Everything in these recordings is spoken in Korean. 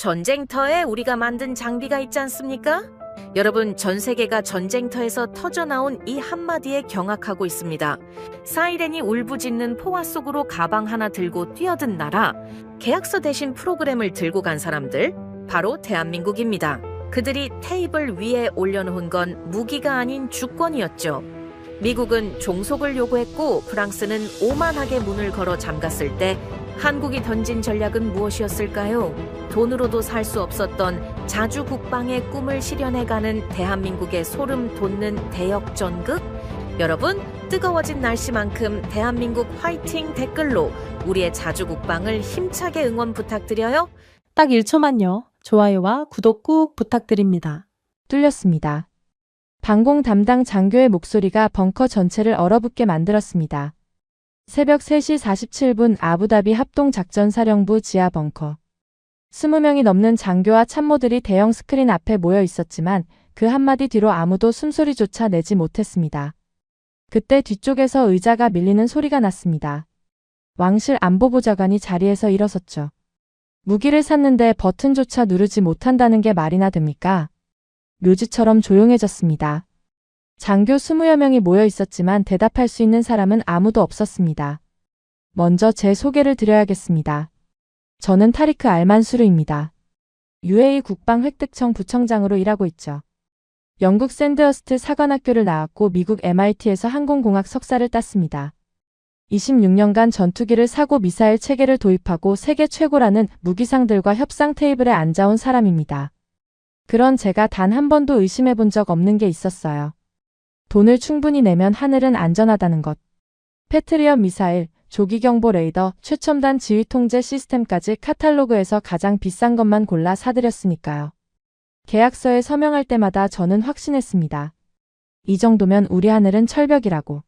전쟁터에 우리가 만든 장비가 있지 않습니까? 여러분, 전 세계가 전쟁터에서 터져나온 이 한마디에 경악하고 있습니다. 사이렌이 울부짖는 포화 속으로 가방 하나 들고 뛰어든 나라, 계약서 대신 프로그램을 들고 간 사람들, 바로 대한민국입니다. 그들이 테이블 위에 올려놓은 건 무기가 아닌 주권이었죠. 미국은 종속을 요구했고 프랑스는 오만하게 문을 걸어 잠갔을 때 한국이 던진 전략은 무엇이었을까요? 돈으로도 살 수 없었던 자주국방의 꿈을 실현해가는 대한민국의 소름 돋는 대역전극? 여러분, 뜨거워진 날씨만큼 대한민국 화이팅 댓글로 우리의 자주국방을 힘차게 응원 부탁드려요. 딱 1초만요. 좋아요와 구독 꾹 부탁드립니다. 뚫렸습니다. 방공 담당 장교의 목소리가 벙커 전체를 얼어붙게 만들었습니다. 새벽 3시 47분 아부다비 합동작전사령부 지하 벙커. 20명이 넘는 장교와 참모들이 대형 스크린 앞에 모여 있었지만 그 한마디 뒤로 아무도 숨소리조차 내지 못했습니다. 그때 뒤쪽에서 의자가 밀리는 소리가 났습니다. 왕실 안보보좌관이 자리에서 일어섰죠. 무기를 샀는데 버튼조차 누르지 못한다는 게 말이나 됩니까? 묘지처럼 조용해졌습니다. 장교 20여 명이 모여 있었지만 대답할 수 있는 사람은 아무도 없었습니다. 먼저 제 소개를 드려야겠습니다. 저는 타리크 알만수르입니다. UAE 국방획득청 부청장으로 일하고 있죠. 영국 샌드허스트 사관학교를 나왔고 미국 MIT에서 항공공학 석사를 땄습니다. 26년간 전투기를 사고 미사일 체계를 도입하고 세계 최고라는 무기상들과 협상 테이블에 앉아온 사람입니다. 그런 제가 단 한 번도 의심해 본 적 없는 게 있었어요. 돈을 충분히 내면 하늘은 안전하다는 것. 패트리엇 미사일, 조기경보 레이더, 최첨단 지휘통제 시스템까지 카탈로그에서 가장 비싼 것만 골라 사들였으니까요. 계약서에 서명할 때마다 저는 확신했습니다. 이 정도면 우리 하늘은 철벽이라고.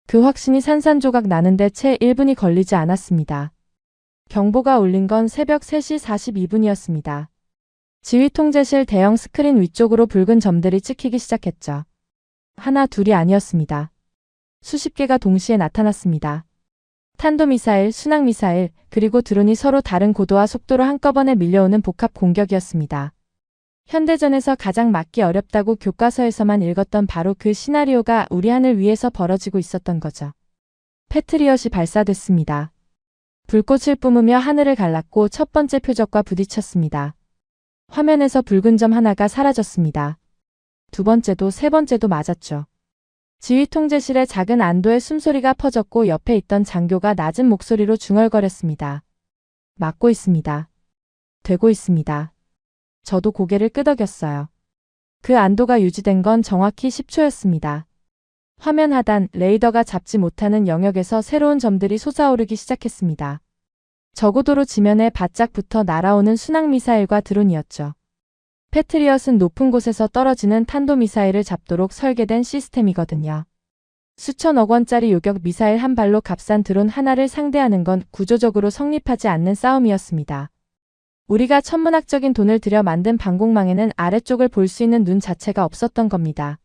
그 확신이 산산조각 나는데 채 1분이 걸리지 않았습니다. 경보가 울린 건 새벽 3시 42분이었습니다. 지휘통제실 대형 스크린 위쪽으로 붉은 점들이 찍히기 시작했죠. 하나, 둘이 아니었습니다. 수십 개가 동시에 나타났습니다. 탄도미사일, 순항미사일, 그리고 드론이 서로 다른 고도와 속도로 한꺼번에 밀려오는 복합 공격이었습니다. 현대전에서 가장 막기 어렵다고 교과서에서만 읽었던 바로 그 시나리오가 우리 하늘 위에서 벌어지고 있었던 거죠. 패트리엇이 발사됐습니다. 불꽃을 뿜으며 하늘을 갈랐고 첫 번째 표적과 부딪혔습니다. 화면에서 붉은 점 하나가 사라졌습니다. 두 번째도 세 번째도 맞았죠. 지휘통제실에 작은 안도의 숨소리가 퍼졌고 옆에 있던 장교가 낮은 목소리로 중얼거렸습니다. 맞고 있습니다. 되고 있습니다. 저도 고개를 끄덕였어요. 그 안도가 유지된 건 정확히 10초였습니다. 화면 하단 레이더가 잡지 못하는 영역에서 새로운 점들이 솟아오르기 시작했습니다. 저고도로 지면에 바짝 붙어 날아오는 순항미사일과 드론이었죠. 패트리엇은 높은 곳에서 떨어지는 탄도미사일을 잡도록 설계된 시스템이거든요. 수천억 원짜리 요격 미사일 한 발로 값싼 드론 하나를 상대하는 건 구조적으로 성립하지 않는 싸움이었습니다. 우리가 천문학적인 돈을 들여 만든 방공망에는 아래쪽을 볼 수 있는 눈 자체가 없었던 겁니다.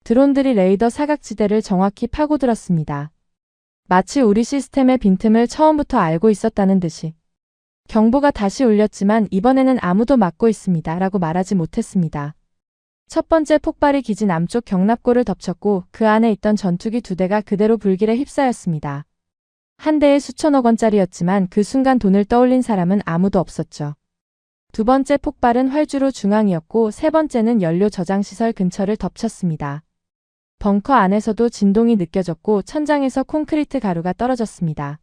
드론들이 레이더 사각지대를 정확히 파고들었습니다. 마치 우리 시스템의 빈틈을 처음부터 알고 있었다는 듯이. 경보가 다시 울렸지만 이번에는 아무도 막고 있습니다. 라고 말하지 못했습니다. 첫 번째 폭발이 기지 남쪽 경납고를 덮쳤고 그 안에 있던 전투기 2대가 그대로 불길에 휩싸였습니다. 한 대에 수천억 원짜리였지만 그 순간 돈을 떠올린 사람은 아무도 없었죠. 두 번째 폭발은 활주로 중앙이었고 세 번째는 연료 저장시설 근처를 덮쳤습니다. 벙커 안에서도 진동이 느껴졌고 천장에서 콘크리트 가루가 떨어졌습니다.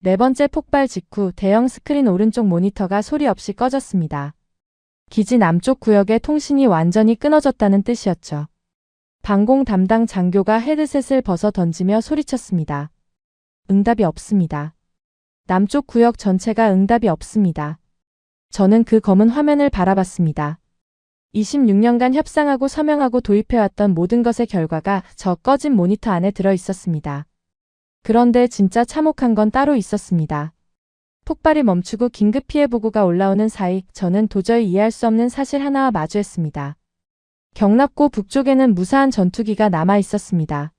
네 번째 폭발 직후 대형 스크린 오른쪽 모니터가 소리 없이 꺼졌습니다. 기지 남쪽 구역의 통신이 완전히 끊어졌다는 뜻이었죠. 방공 담당 장교가 헤드셋을 벗어 던지며 소리쳤습니다. 응답이 없습니다. 남쪽 구역 전체가 응답이 없습니다. 저는 그 검은 화면을 바라봤습니다. 26년간 협상하고 서명하고 도입해왔던 모든 것의 결과가 저 꺼진 모니터 안에 들어 있었습니다. 그런데 진짜 참혹한 건 따로 있었습니다. 폭발이 멈추고 긴급 피해 보고가 올라오는 사이 저는 도저히 이해할 수 없는 사실 하나와 마주했습니다. 경납고 북쪽에는 무사한 전투기가 남아 있었습니다.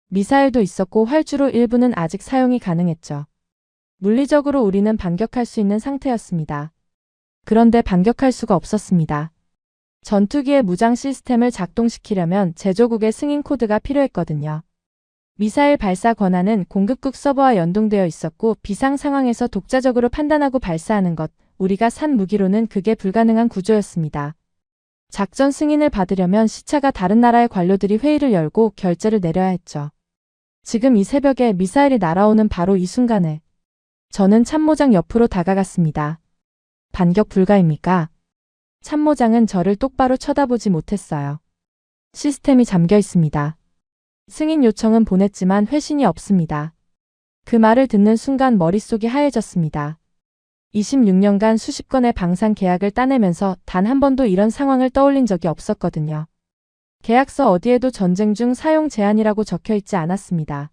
미사일도 있었고 활주로 일부는 아직 사용이 가능했죠. 물리적으로 우리는 반격할 수 있는 상태였습니다. 그런데 반격할 수가 없었습니다. 전투기의 무장 시스템을 작동시키려면 제조국의 승인 코드가 필요했거든요. 미사일 발사 권한은 공급국 서버와 연동되어 있었고 비상 상황에서 독자적으로 판단하고 발사하는 것, 우리가 산 무기로는 그게 불가능한 구조였습니다. 작전 승인을 받으려면 시차가 다른 나라의 관료들이 회의를 열고 결재를 내려야 했죠. 지금 이 새벽에 미사일이 날아오는 바로 이 순간에 저는 참모장 옆으로 다가갔습니다. 반격 불가입니까? 참모장은 저를 똑바로 쳐다보지 못했어요. 시스템이 잠겨 있습니다. 승인 요청은 보냈지만 회신이 없습니다. 그 말을 듣는 순간 머릿속이 하얘졌습니다. 26년간 수십 건의 방산 계약을 따내면서 단 한 번도 이런 상황을 떠올린 적이 없었거든요. 계약서 어디에도 전쟁 중 사용 제한이라고 적혀 있지 않았습니다.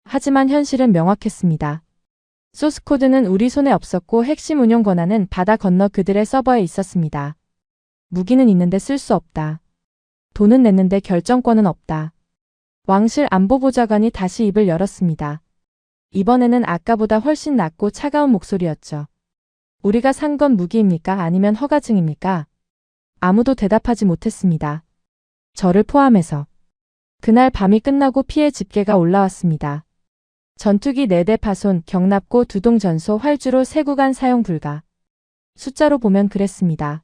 하지만 현실은 명확했습니다. 소스코드는 우리 손에 없었고 핵심 운용 권한은 바다 건너 그들의 서버에 있었습니다. 무기는 있는데 쓸 수 없다. 돈은 냈는데 결정권은 없다. 왕실 안보보좌관이 다시 입을 열었습니다. 이번에는 아까보다 훨씬 낮고 차가운 목소리였죠. 우리가 산 건 무기입니까? 아니면 허가증입니까? 아무도 대답하지 못했습니다. 저를 포함해서. 그날 밤이 끝나고 피해 집계가 올라왔습니다. 전투기 4대 파손, 경납고 2동 전소, 활주로 3구간 사용 불가. 숫자로 보면 그랬습니다.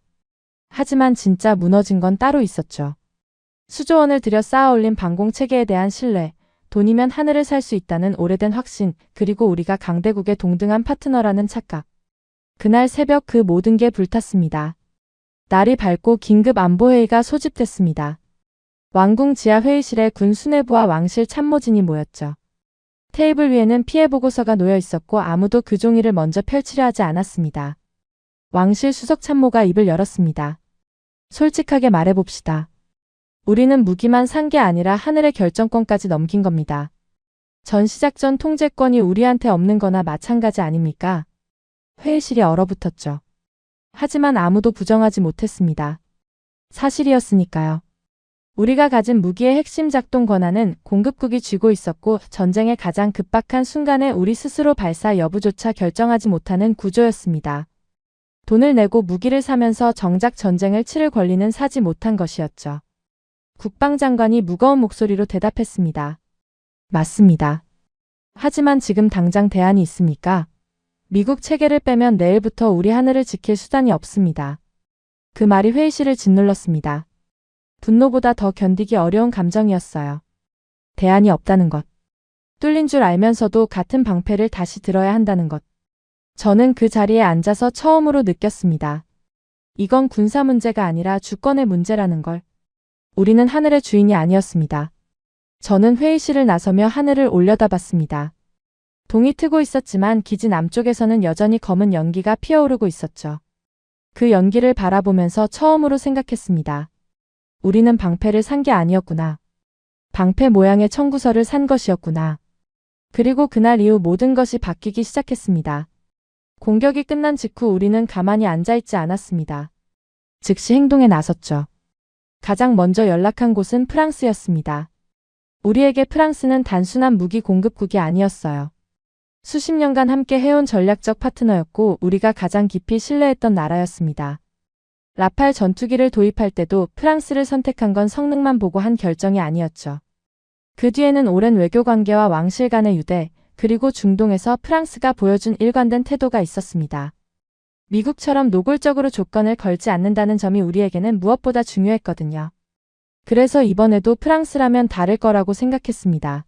하지만 진짜 무너진 건 따로 있었죠. 수조원을 들여 쌓아 올린 방공체계에 대한 신뢰, 돈이면 하늘을 살 수 있다는 오래된 확신, 그리고 우리가 강대국의 동등한 파트너라는 착각. 그날 새벽 그 모든 게 불탔습니다. 날이 밝고 긴급 안보회의가 소집됐습니다. 왕궁 지하 회의실에 군 수뇌부와 왕실 참모진이 모였죠. 테이블 위에는 피해 보고서가 놓여 있었고 아무도 그 종이를 먼저 펼치려 하지 않았습니다. 왕실 수석 참모가 입을 열었습니다. 솔직하게 말해봅시다. 우리는 무기만 산 게 아니라 하늘의 결정권까지 넘긴 겁니다. 전시작전 통제권이 우리한테 없는 거나 마찬가지 아닙니까? 회의실이 얼어붙었죠. 하지만 아무도 부정하지 못했습니다. 사실이었으니까요. 우리가 가진 무기의 핵심 작동 권한은 공급국이 쥐고 있었고 전쟁의 가장 급박한 순간에 우리 스스로 발사 여부조차 결정하지 못하는 구조였습니다. 돈을 내고 무기를 사면서 정작 전쟁을 치를 권리는 사지 못한 것이었죠. 국방장관이 무거운 목소리로 대답했습니다. 맞습니다. 하지만 지금 당장 대안이 있습니까? 미국 체계를 빼면 내일부터 우리 하늘을 지킬 수단이 없습니다. 그 말이 회의실을 짓눌렀습니다. 분노보다 더 견디기 어려운 감정이었어요. 대안이 없다는 것. 뚫린 줄 알면서도 같은 방패를 다시 들어야 한다는 것. 저는 그 자리에 앉아서 처음으로 느꼈습니다. 이건 군사 문제가 아니라 주권의 문제라는 걸. 우리는 하늘의 주인이 아니었습니다. 저는 회의실을 나서며 하늘을 올려다봤습니다. 동이 트고 있었지만 기지 남쪽에서는 여전히 검은 연기가 피어오르고 있었죠. 그 연기를 바라보면서 처음으로 생각했습니다. 우리는 방패를 산 게 아니었구나. 방패 모양의 청구서를 산 것이었구나. 그리고 그날 이후 모든 것이 바뀌기 시작했습니다. 공격이 끝난 직후 우리는 가만히 앉아있지 않았습니다. 즉시 행동에 나섰죠. 가장 먼저 연락한 곳은 프랑스였습니다. 우리에게 프랑스는 단순한 무기 공급국이 아니었어요. 수십 년간 함께 해온 전략적 파트너였고 우리가 가장 깊이 신뢰했던 나라였습니다. 라팔 전투기를 도입할 때도 프랑스를 선택한 건 성능만 보고 한 결정이 아니었죠. 그 뒤에는 오랜 외교관계와 왕실 간의 유대, 그리고 중동에서 프랑스가 보여준 일관된 태도가 있었습니다. 미국처럼 노골적으로 조건을 걸지 않는다는 점이 우리에게는 무엇보다 중요했거든요. 그래서 이번에도 프랑스라면 다를 거라고 생각했습니다.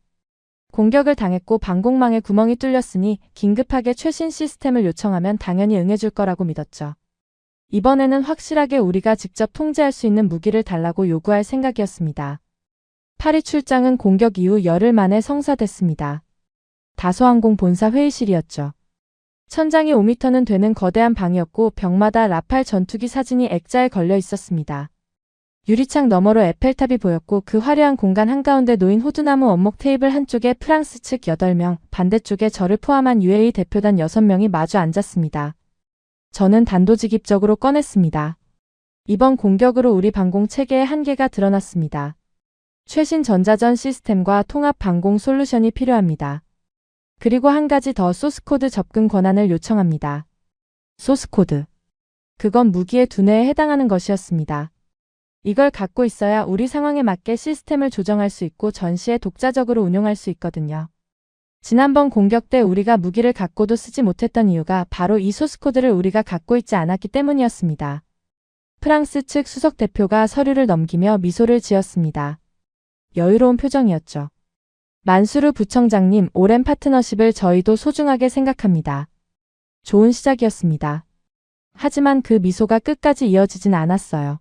공격을 당했고 방공망에 구멍이 뚫렸으니 긴급하게 최신 시스템을 요청하면 당연히 응해줄 거라고 믿었죠. 이번에는 확실하게 우리가 직접 통제할 수 있는 무기를 달라고 요구할 생각이었습니다. 파리 출장은 공격 이후 열흘 만에 성사됐습니다. 다소항공 본사 회의실이었죠. 천장이 5m는 되는 거대한 방이었고 벽마다 라팔 전투기 사진이 액자에 걸려 있었습니다. 유리창 너머로 에펠탑이 보였고 그 화려한 공간 한가운데 놓인 호두나무 원목 테이블 한쪽에 프랑스 측 8명, 반대쪽에 저를 포함한 UAE 대표단 6명이 마주 앉았습니다. 저는 단도직입적으로 꺼냈습니다. 이번 공격으로 우리 방공 체계의 한계가 드러났습니다. 최신 전자전 시스템과 통합 방공 솔루션이 필요합니다. 그리고 한 가지 더 소스코드 접근 권한을 요청합니다. 소스코드. 그건 무기의 두뇌에 해당하는 것이었습니다. 이걸 갖고 있어야 우리 상황에 맞게 시스템을 조정할 수 있고 전시에 독자적으로 운용할 수 있거든요. 지난번 공격 때 우리가 무기를 갖고도 쓰지 못했던 이유가 바로 이 소스코드를 우리가 갖고 있지 않았기 때문이었습니다. 프랑스 측 수석 대표가 서류를 넘기며 미소를 지었습니다. 여유로운 표정이었죠. 만수르 부청장님, 오랜 파트너십을 저희도 소중하게 생각합니다. 좋은 시작이었습니다. 하지만 그 미소가 끝까지 이어지진 않았어요.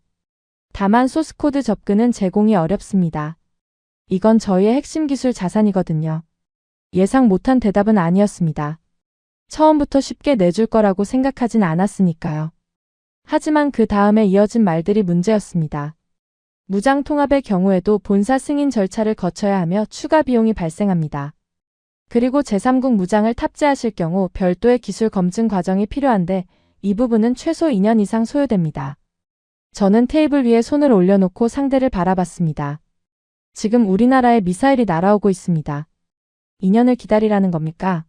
다만 소스코드 접근은 제공이 어렵습니다. 이건 저희의 핵심 기술 자산이거든요. 예상 못한 대답은 아니었습니다. 처음부터 쉽게 내줄 거라고 생각하진 않았으니까요. 하지만 그 다음에 이어진 말들이 문제였습니다. 무장 통합의 경우에도 본사 승인 절차를 거쳐야 하며 추가 비용이 발생합니다. 그리고 제3국 무장을 탑재하실 경우 별도의 기술 검증 과정이 필요한데 이 부분은 최소 2년 이상 소요됩니다. 저는 테이블 위에 손을 올려놓고 상대를 바라봤습니다. 지금 우리나라에 미사일이 날아오고 있습니다. 2년을 기다리라는 겁니까?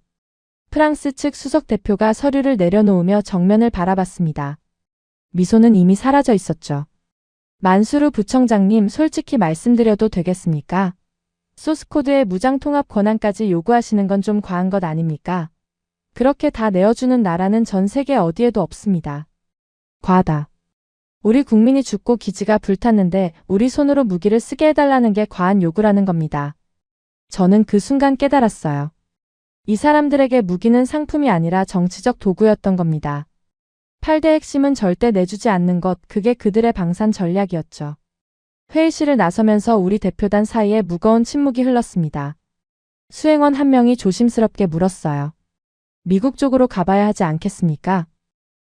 프랑스 측 수석 대표가 서류를 내려놓으며 정면을 바라봤습니다. 미소는 이미 사라져 있었죠. 만수르 부청장님, 솔직히 말씀드려도 되겠습니까? 소스코드의 무장통합 권한까지 요구하시는 건 좀 과한 것 아닙니까? 그렇게 다 내어주는 나라는 전 세계 어디에도 없습니다. 과하다. 우리 국민이 죽고 기지가 불탔는데 우리 손으로 무기를 쓰게 해달라는 게 과한 요구라는 겁니다. 저는 그 순간 깨달았어요. 이 사람들에게 무기는 상품이 아니라 정치적 도구였던 겁니다. 8대 핵심은 절대 내주지 않는 것, 그게 그들의 방산 전략이었죠. 회의실을 나서면서 우리 대표단 사이에 무거운 침묵이 흘렀습니다. 수행원 한 명이 조심스럽게 물었어요. 미국 쪽으로 가봐야 하지 않겠습니까?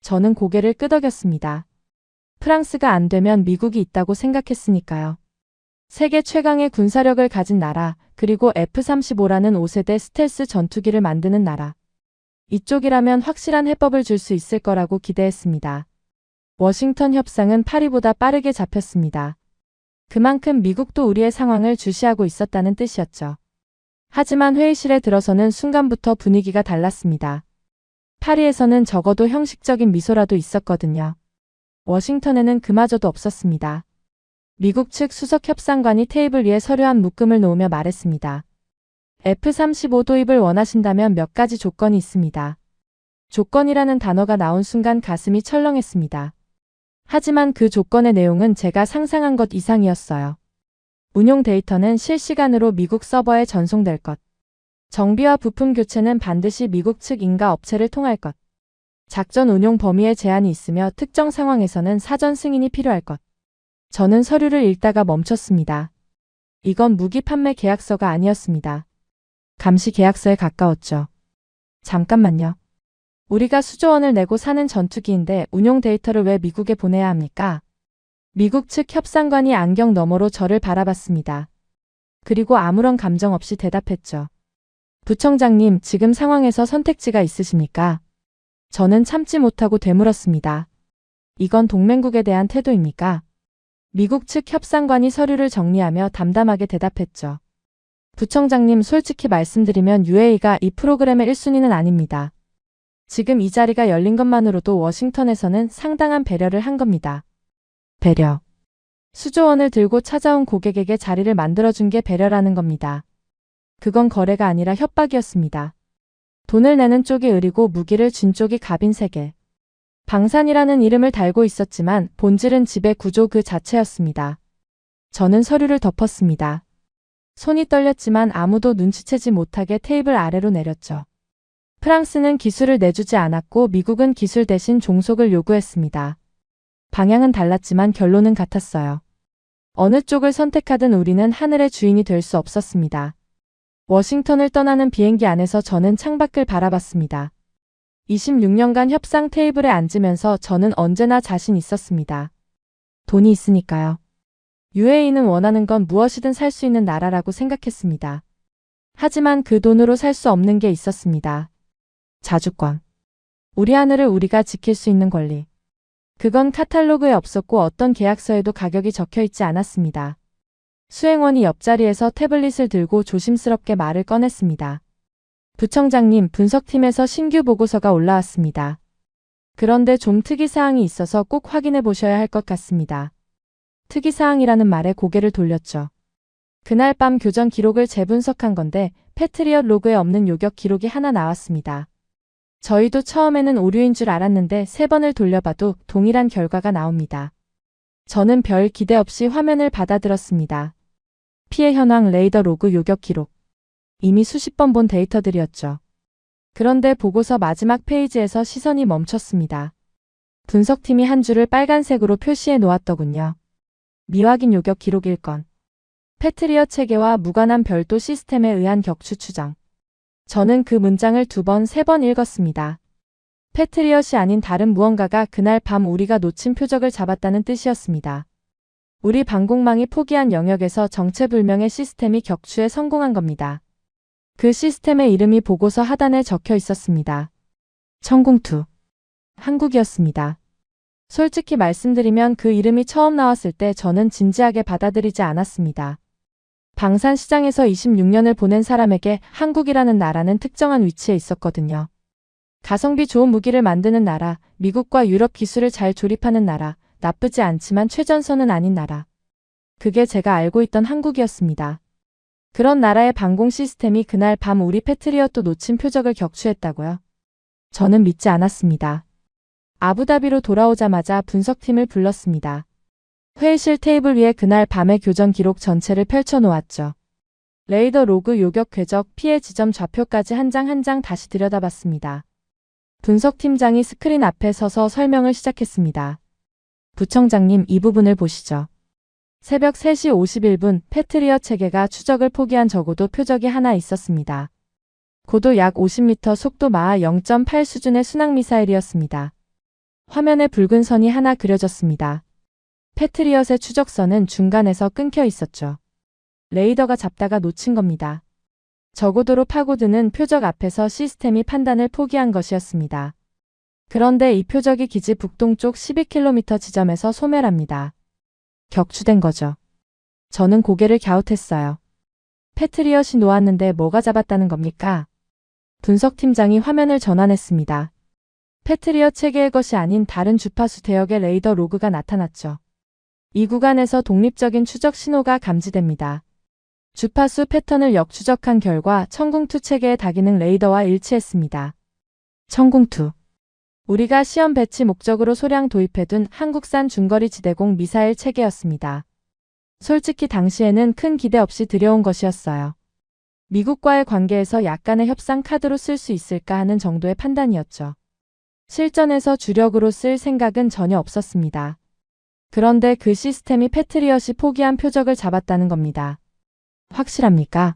저는 고개를 끄덕였습니다. 프랑스가 안 되면 미국이 있다고 생각했으니까요. 세계 최강의 군사력을 가진 나라, 그리고 F-35라는 5세대 스텔스 전투기를 만드는 나라. 이쪽이라면 확실한 해법을 줄 수 있을 거라고 기대했습니다. 워싱턴 협상은 파리보다 빠르게 잡혔습니다. 그만큼 미국도 우리의 상황을 주시하고 있었다는 뜻이었죠. 하지만 회의실에 들어서는 순간부터 분위기가 달랐습니다. 파리에서는 적어도 형식적인 미소라도 있었거든요. 워싱턴에는 그마저도 없었습니다. 미국 측 수석 협상관이 테이블 위에 서류 한 묶음을 놓으며 말했습니다. F-35 도입을 원하신다면 몇 가지 조건이 있습니다. 조건이라는 단어가 나온 순간 가슴이 철렁했습니다. 하지만 그 조건의 내용은 제가 상상한 것 이상이었어요. 운용 데이터는 실시간으로 미국 서버에 전송될 것. 정비와 부품 교체는 반드시 미국 측 인가 업체를 통할 것. 작전 운용 범위에 제한이 있으며 특정 상황에서는 사전 승인이 필요할 것. 저는 서류를 읽다가 멈췄습니다. 이건 무기 판매 계약서가 아니었습니다. 감시 계약서에 가까웠죠. 잠깐만요. 우리가 수조 원을 내고 사는 전투기인데 운용 데이터를 왜 미국에 보내야 합니까? 미국 측 협상관이 안경 너머로 저를 바라봤습니다. 그리고 아무런 감정 없이 대답했죠. 부청장님, 지금 상황에서 선택지가 있으십니까? 저는 참지 못하고 되물었습니다. 이건 동맹국에 대한 태도입니까? 미국 측 협상관이 서류를 정리하며 담담하게 대답했죠. 부청장님, 솔직히 말씀드리면 UAE가 이 프로그램의 1순위는 아닙니다. 지금 이 자리가 열린 것만으로도 워싱턴에서는 상당한 배려를 한 겁니다. 배려. 수조원을 들고 찾아온 고객에게 자리를 만들어준 게 배려라는 겁니다. 그건 거래가 아니라 협박이었습니다. 돈을 내는 쪽이 을이고 무기를 준 쪽이 갑인 세계. 방산이라는 이름을 달고 있었지만 본질은 지배 구조 그 자체였습니다. 저는 서류를 덮었습니다. 손이 떨렸지만 아무도 눈치채지 못하게 테이블 아래로 내렸죠. 프랑스는 기술을 내주지 않았고 미국은 기술 대신 종속을 요구했습니다. 방향은 달랐지만 결론은 같았어요. 어느 쪽을 선택하든 우리는 하늘의 주인이 될 수 없었습니다. 워싱턴을 떠나는 비행기 안에서 저는 창밖을 바라봤습니다. 26년간 협상 테이블에 앉으면서 저는 언제나 자신 있었습니다. 돈이 있으니까요. UAE는 원하는 건 무엇이든 살 수 있는 나라라고 생각했습니다. 하지만 그 돈으로 살 수 없는 게 있었습니다. 자주권. 우리 하늘을 우리가 지킬 수 있는 권리. 그건 카탈로그에 없었고 어떤 계약서에도 가격이 적혀 있지 않았습니다. 수행원이 옆자리에서 태블릿을 들고 조심스럽게 말을 꺼냈습니다. 부청장님, 분석팀에서 신규 보고서가 올라왔습니다. 그런데 좀 특이사항이 있어서 꼭 확인해 보셔야 할 것 같습니다. 특이사항이라는 말에 고개를 돌렸죠. 그날 밤 교전 기록을 재분석한 건데 패트리엇 로그에 없는 요격 기록이 하나 나왔습니다. 저희도 처음에는 오류인 줄 알았는데 3번을 돌려봐도 동일한 결과가 나옵니다. 저는 별 기대 없이 화면을 받아들었습니다. 피해 현황 레이더 로그 요격 기록. 이미 수십 번 본 데이터들이었죠. 그런데 보고서 마지막 페이지에서 시선이 멈췄습니다. 분석팀이 한 줄을 빨간색으로 표시해 놓았더군요. 미확인 요격 기록 1건. 패트리엇 체계와 무관한 별도 시스템에 의한 격추 추정. 저는 그 문장을 2번, 3번 읽었습니다. 패트리엇이 아닌 다른 무언가가 그날 밤 우리가 놓친 표적을 잡았다는 뜻이었습니다. 우리 방공망이 포기한 영역에서 정체불명의 시스템이 격추에 성공한 겁니다. 그 시스템의 이름이 보고서 하단에 적혀 있었습니다. 천궁2. 한국이었습니다. 솔직히 말씀드리면 그 이름이 처음 나왔을 때 저는 진지하게 받아들이지 않았습니다. 방산시장에서 26년을 보낸 사람에게 한국이라는 나라는 특정한 위치에 있었거든요. 가성비 좋은 무기를 만드는 나라, 미국과 유럽 기술을 잘 조립하는 나라, 나쁘지 않지만 최전선은 아닌 나라. 그게 제가 알고 있던 한국이었습니다. 그런 나라의 방공 시스템이 그날 밤 우리 패트리엇도 놓친 표적을 격추했다고요? 저는 믿지 않았습니다. 아부다비로 돌아오자마자 분석팀을 불렀습니다. 회의실 테이블 위에 그날 밤의 교전 기록 전체를 펼쳐놓았죠. 레이더 로그 요격 궤적 피해 지점 좌표까지 한 장 한 장 다시 들여다봤습니다. 분석팀장이 스크린 앞에 서서 설명을 시작했습니다. 부청장님, 이 부분을 보시죠. 새벽 3시 51분 패트리엇 체계가 추적을 포기한 적어도 표적이 하나 있었습니다. 고도 약 50m, 속도 마하 0.8 수준의 순항미사일이었습니다. 화면에 붉은 선이 하나 그려졌습니다. 패트리엇의 추적선은 중간에서 끊겨 있었죠. 레이더가 잡다가 놓친 겁니다. 저고도로 파고드는 표적 앞에서 시스템이 판단을 포기한 것이었습니다. 그런데 이 표적이 기지 북동쪽 12km 지점에서 소멸합니다. 격추된 거죠. 저는 고개를 갸웃했어요. 패트리엇이 놓았는데 뭐가 잡았다는 겁니까? 분석팀장이 화면을 전환했습니다. 패트리엇 체계의 것이 아닌 다른 주파수 대역의 레이더 로그가 나타났죠. 이 구간에서 독립적인 추적 신호가 감지됩니다. 주파수 패턴을 역추적한 결과 천궁2 체계의 다기능 레이더와 일치했습니다. 천궁2. 우리가 시험 배치 목적으로 소량 도입해둔 한국산 중거리 지대공 미사일 체계였습니다. 솔직히 당시에는 큰 기대 없이 들여온 것이었어요. 미국과의 관계에서 약간의 협상 카드로 쓸 수 있을까 하는 정도의 판단이었죠. 실전에서 주력으로 쓸 생각은 전혀 없었습니다. 그런데 그 시스템이 패트리엇이 포기한 표적을 잡았다는 겁니다. 확실합니까?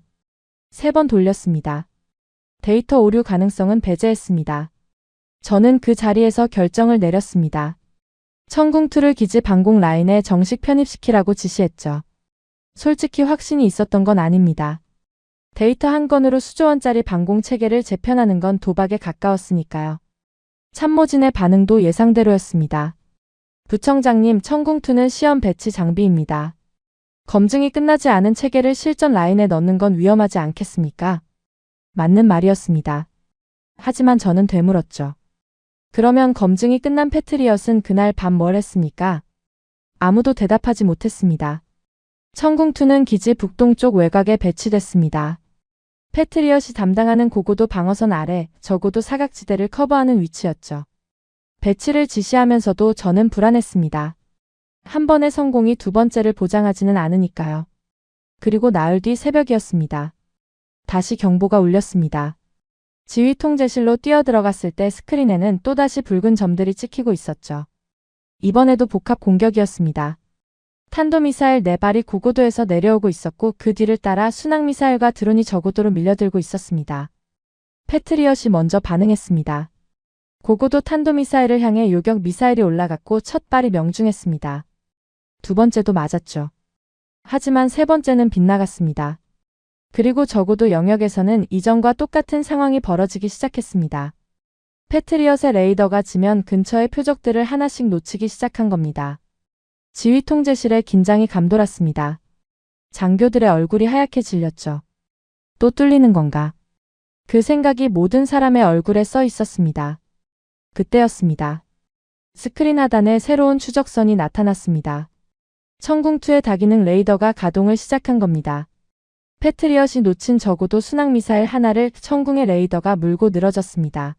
3번 돌렸습니다. 데이터 오류 가능성은 배제했습니다. 저는 그 자리에서 결정을 내렸습니다. 천궁2를 기지 방공 라인에 정식 편입시키라고 지시했죠. 솔직히 확신이 있었던 건 아닙니다. 데이터 한 건으로 수조원짜리 방공 체계를 재편하는 건 도박에 가까웠으니까요. 참모진의 반응도 예상대로였습니다. 부청장님, 천궁2는 시험 배치 장비입니다. 검증이 끝나지 않은 체계를 실전 라인에 넣는 건 위험하지 않겠습니까? 맞는 말이었습니다. 하지만 저는 되물었죠. 그러면 검증이 끝난 패트리엇은 그날 밤 뭘 했습니까? 아무도 대답하지 못했습니다. 천궁2는 기지 북동쪽 외곽에 배치됐습니다. 패트리엇이 담당하는 고고도 방어선 아래 적어도 사각지대를 커버하는 위치였죠. 배치를 지시하면서도 저는 불안했습니다. 한 번의 성공이 두 번째를 보장하지는 않으니까요. 그리고 나흘 뒤 새벽이었습니다. 다시 경보가 울렸습니다. 지휘 통제실로 뛰어들어갔을 때 스크린에는 또다시 붉은 점들이 찍히고 있었죠. 이번에도 복합 공격이었습니다. 탄도미사일 4발이 고고도에서 내려오고 있었고 그 뒤를 따라 순항미사일과 드론이 저고도로 밀려들고 있었습니다. 패트리엇이 먼저 반응했습니다. 고고도 탄도미사일을 향해 요격 미사일이 올라갔고 첫 발이 명중했습니다. 두 번째도 맞았죠. 하지만 세 번째는 빗나갔습니다. 그리고 저고도 영역에서는 이전과 똑같은 상황이 벌어지기 시작했습니다. 패트리엇의 레이더가 지면 근처의 표적들을 하나씩 놓치기 시작한 겁니다. 지휘 통제실에 긴장이 감돌았습니다. 장교들의 얼굴이 하얗게 질렸죠. 또 뚫리는 건가? 그 생각이 모든 사람의 얼굴에 써 있었습니다. 그때였습니다. 스크린 하단에 새로운 추적선이 나타났습니다. 천궁2의 다기능 레이더가 가동을 시작한 겁니다. 패트리엇이 놓친 적어도 순항미사일 하나를 천궁의 레이더가 물고 늘어졌습니다.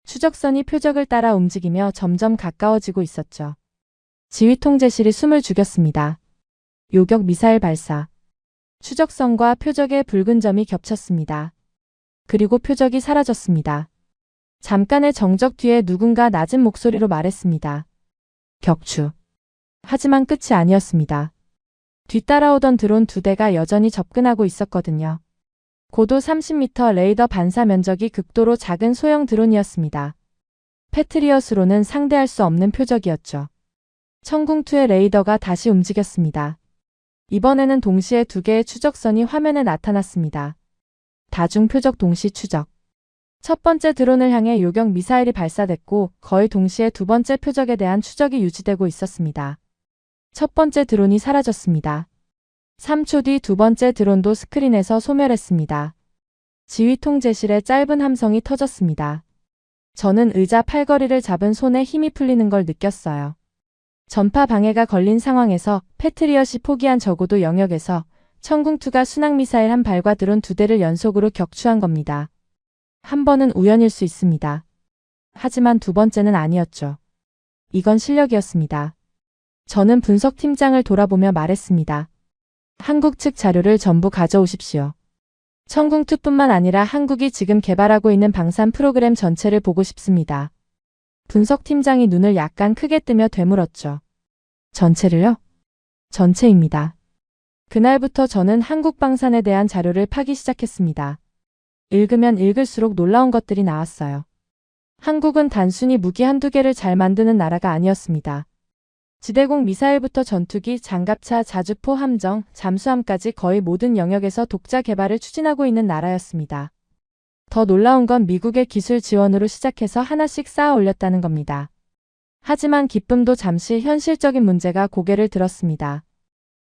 추적선이 표적을 따라 움직이며 점점 가까워지고 있었죠. 지휘통제실이 숨을 죽였습니다. 요격 미사일 발사. 추적선과 표적의 붉은 점이 겹쳤습니다. 그리고 표적이 사라졌습니다. 잠깐의 정적 뒤에 누군가 낮은 목소리로 말했습니다. 격추. 하지만 끝이 아니었습니다. 뒤따라오던 드론 2대가 여전히 접근하고 있었거든요. 고도 30m 레이더 반사 면적이 극도로 작은 소형 드론이었습니다. 패트리엇으로는 상대할 수 없는 표적이었죠. 천궁2의 레이더가 다시 움직였습니다. 이번에는 동시에 2개의 추적선이 화면에 나타났습니다. 다중 표적 동시 추적. 첫 번째 드론을 향해 요격 미사일이 발사됐고 거의 동시에 두 번째 표적에 대한 추적이 유지되고 있었습니다. 첫 번째 드론이 사라졌습니다. 3초 뒤 두 번째 드론도 스크린에서 소멸했습니다. 지휘 통제실에 짧은 함성이 터졌습니다. 저는 의자 팔걸이를 잡은 손에 힘이 풀리는 걸 느꼈어요. 전파 방해가 걸린 상황에서 패트리엇이 포기한 적어도 영역에서 천궁2가 순항미사일 한 발과 드론 2대를 연속으로 격추한 겁니다. 한 번은 우연일 수 있습니다. 하지만 두 번째는 아니었죠. 이건 실력이었습니다. 저는 분석팀장을 돌아보며 말했습니다. 한국 측 자료를 전부 가져오십시오. 천궁2뿐만 아니라 한국이 지금 개발하고 있는 방산 프로그램 전체를 보고 싶습니다. 분석팀장이 눈을 약간 크게 뜨며 되물었죠. 전체를요? 전체입니다. 그날부터 저는 한국 방산에 대한 자료를 파기 시작했습니다. 읽으면 읽을수록 놀라운 것들이 나왔어요. 한국은 단순히 무기 한두 개를 잘 만드는 나라가 아니었습니다. 지대공 미사일부터 전투기, 장갑차, 자주포, 함정, 잠수함까지 거의 모든 영역에서 독자 개발을 추진하고 있는 나라였습니다. 더 놀라운 건 미국의 기술 지원으로 시작해서 하나씩 쌓아 올렸다는 겁니다. 하지만 기쁨도 잠시 현실적인 문제가 고개를 들었습니다.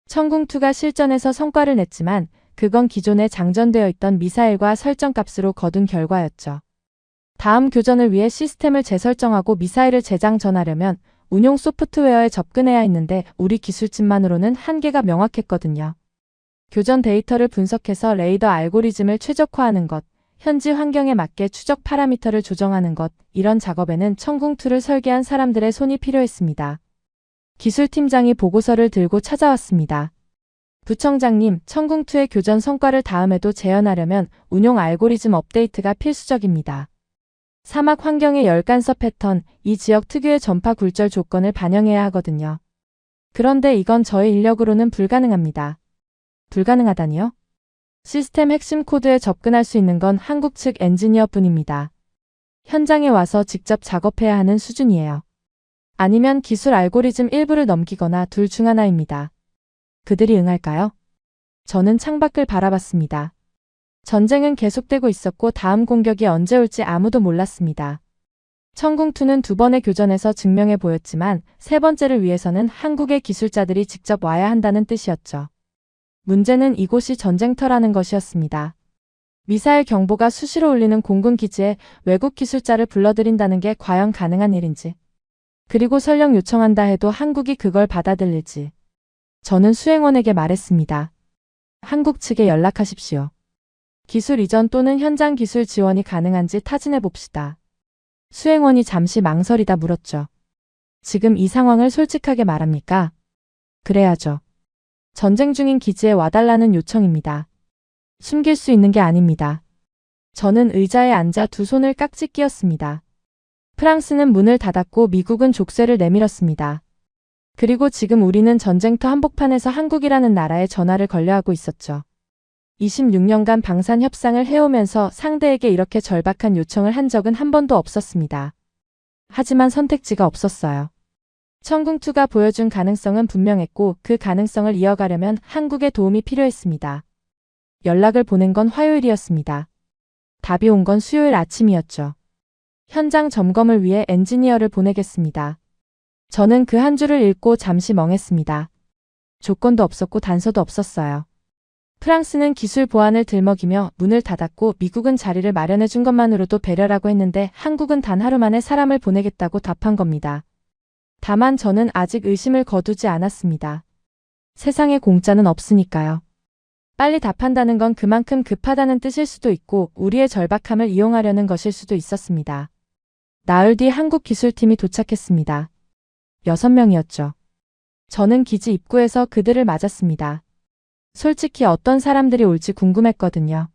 천궁2가 실전에서 성과를 냈지만 그건 기존에 장전되어 있던 미사일과 설정값으로 거둔 결과였죠. 다음 교전을 위해 시스템을 재설정하고 미사일을 재장전하려면 운용 소프트웨어에 접근해야 했는데 우리 기술진만으로는 한계가 명확했거든요. 교전 데이터를 분석해서 레이더 알고리즘을 최적화하는 것, 현지 환경에 맞게 추적 파라미터를 조정하는 것, 이런 작업에는 천궁2를 설계한 사람들의 손이 필요했습니다. 기술팀장이 보고서를 들고 찾아왔습니다. 부청장님, 천궁2의 교전 성과를 다음에도 재현하려면 운용 알고리즘 업데이트가 필수적입니다. 사막 환경의 열간서 패턴, 이 지역 특유의 전파 굴절 조건을 반영해야 하거든요. 그런데 이건 저희 인력으로는 불가능합니다. 불가능하다니요? 시스템 핵심 코드에 접근할 수 있는 건 한국 측 엔지니어뿐입니다. 현장에 와서 직접 작업해야 하는 수준이에요. 아니면 기술 알고리즘 일부를 넘기거나 둘 중 하나입니다. 그들이 응할까요? 저는 창밖을 바라봤습니다. 전쟁은 계속되고 있었고 다음 공격이 언제 올지 아무도 몰랐습니다. 천궁2는 두 번의 교전에서 증명해 보였지만 세 번째를 위해서는 한국의 기술자들이 직접 와야 한다는 뜻이었죠. 문제는 이곳이 전쟁터라는 것이었습니다. 미사일 경보가 수시로 울리는 공군 기지에 외국 기술자를 불러들인다는 게 과연 가능한 일인지. 그리고 설령 요청한다 해도 한국이 그걸 받아들일지. 저는 수행원에게 말했습니다. 한국 측에 연락하십시오. 기술 이전 또는 현장 기술 지원이 가능한지 타진해 봅시다. 수행원이 잠시 망설이다 물었죠. 지금 이 상황을 솔직하게 말합니까? 그래야죠. 전쟁 중인 기지에 와달라는 요청입니다. 숨길 수 있는 게 아닙니다. 저는 의자에 앉아 두 손을 깍지 끼었습니다. 프랑스는 문을 닫았고 미국은 족쇄를 내밀었습니다. 그리고 지금 우리는 전쟁터 한복판에서 한국이라는 나라에 전화를 걸려 하고 있었죠. 26년간 방산 협상을 해오면서 상대에게 이렇게 절박한 요청을 한 적은 한 번도 없었습니다. 하지만 선택지가 없었어요. 천궁2가 보여준 가능성은 분명했고 그 가능성을 이어가려면 한국의 도움이 필요했습니다. 연락을 보낸 건 화요일이었습니다. 답이 온 건 수요일 아침이었죠. 현장 점검을 위해 엔지니어를 보내겠습니다. 저는 그 한 줄을 읽고 잠시 멍했습니다. 조건도 없었고 단서도 없었어요. 프랑스는 기술 보안을 들먹이며 문을 닫았고 미국은 자리를 마련해 준 것만으로도 배려라고 했는데 한국은 단 하루 만에 사람을 보내겠다고 답한 겁니다. 다만 저는 아직 의심을 거두지 않았습니다. 세상에 공짜는 없으니까요. 빨리 답한다는 건 그만큼 급하다는 뜻일 수도 있고 우리의 절박함을 이용하려는 것일 수도 있었습니다. 나흘 뒤 한국 기술팀이 도착했습니다. 6명이었죠. 저는 기지 입구에서 그들을 맞았습니다. 솔직히 어떤 사람들이 올지 궁금했거든요.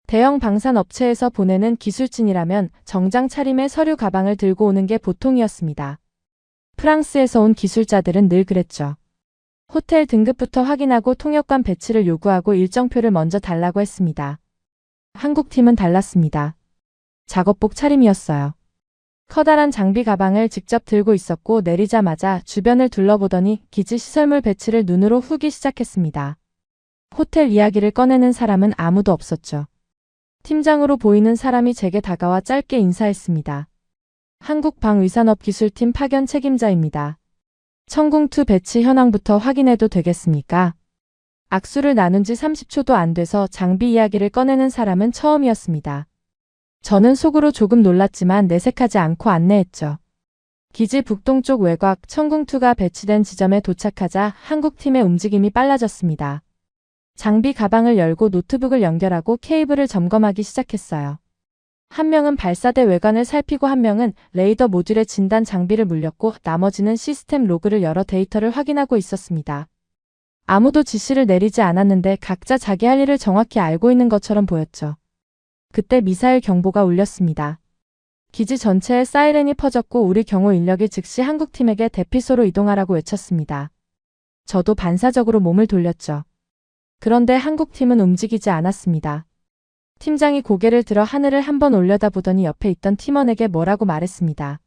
대형 방산 업체에서 보내는 기술진이라면 정장 차림의 서류 가방을 들고 오는 게 보통이었습니다. 프랑스에서 온 기술자들은 늘 그랬죠. 호텔 등급부터 확인하고 통역관 배치를 요구하고 일정표를 먼저 달라고 했습니다. 한국팀은 달랐습니다. 작업복 차림이었어요. 커다란 장비 가방을 직접 들고 있었고 내리자마자 주변을 둘러보더니 기지 시설물 배치를 눈으로 훑기 시작했습니다. 호텔 이야기를 꺼내는 사람은 아무도 없었죠. 팀장으로 보이는 사람이 제게 다가와 짧게 인사했습니다. 한국방위산업기술팀 파견 책임자입니다. 천궁2 배치 현황부터 확인해도 되겠습니까? 악수를 나눈 지 30초도 안 돼서 장비 이야기를 꺼내는 사람은 처음이었습니다. 저는 속으로 조금 놀랐지만 내색하지 않고 안내했죠. 기지 북동쪽 외곽 천궁2가 배치된 지점에 도착하자 한국팀의 움직임이 빨라졌습니다. 장비 가방을 열고 노트북을 연결하고 케이블을 점검하기 시작했어요. 한 명은 발사대 외관을 살피고 한 명은 레이더 모듈에 진단 장비를 물렸고 나머지는 시스템 로그를 열어 데이터를 확인하고 있었습니다. 아무도 지시를 내리지 않았는데 각자 자기 할 일을 정확히 알고 있는 것처럼 보였죠. 그때 미사일 경보가 울렸습니다. 기지 전체에 사이렌이 퍼졌고 우리 경호 인력이 즉시 한국팀에게 대피소로 이동하라고 외쳤습니다. 저도 반사적으로 몸을 돌렸죠. 그런데 한국팀은 움직이지 않았습니다. 팀장이 고개를 들어 하늘을 한번 올려다보더니 옆에 있던 팀원에게 뭐라고 말했습니다.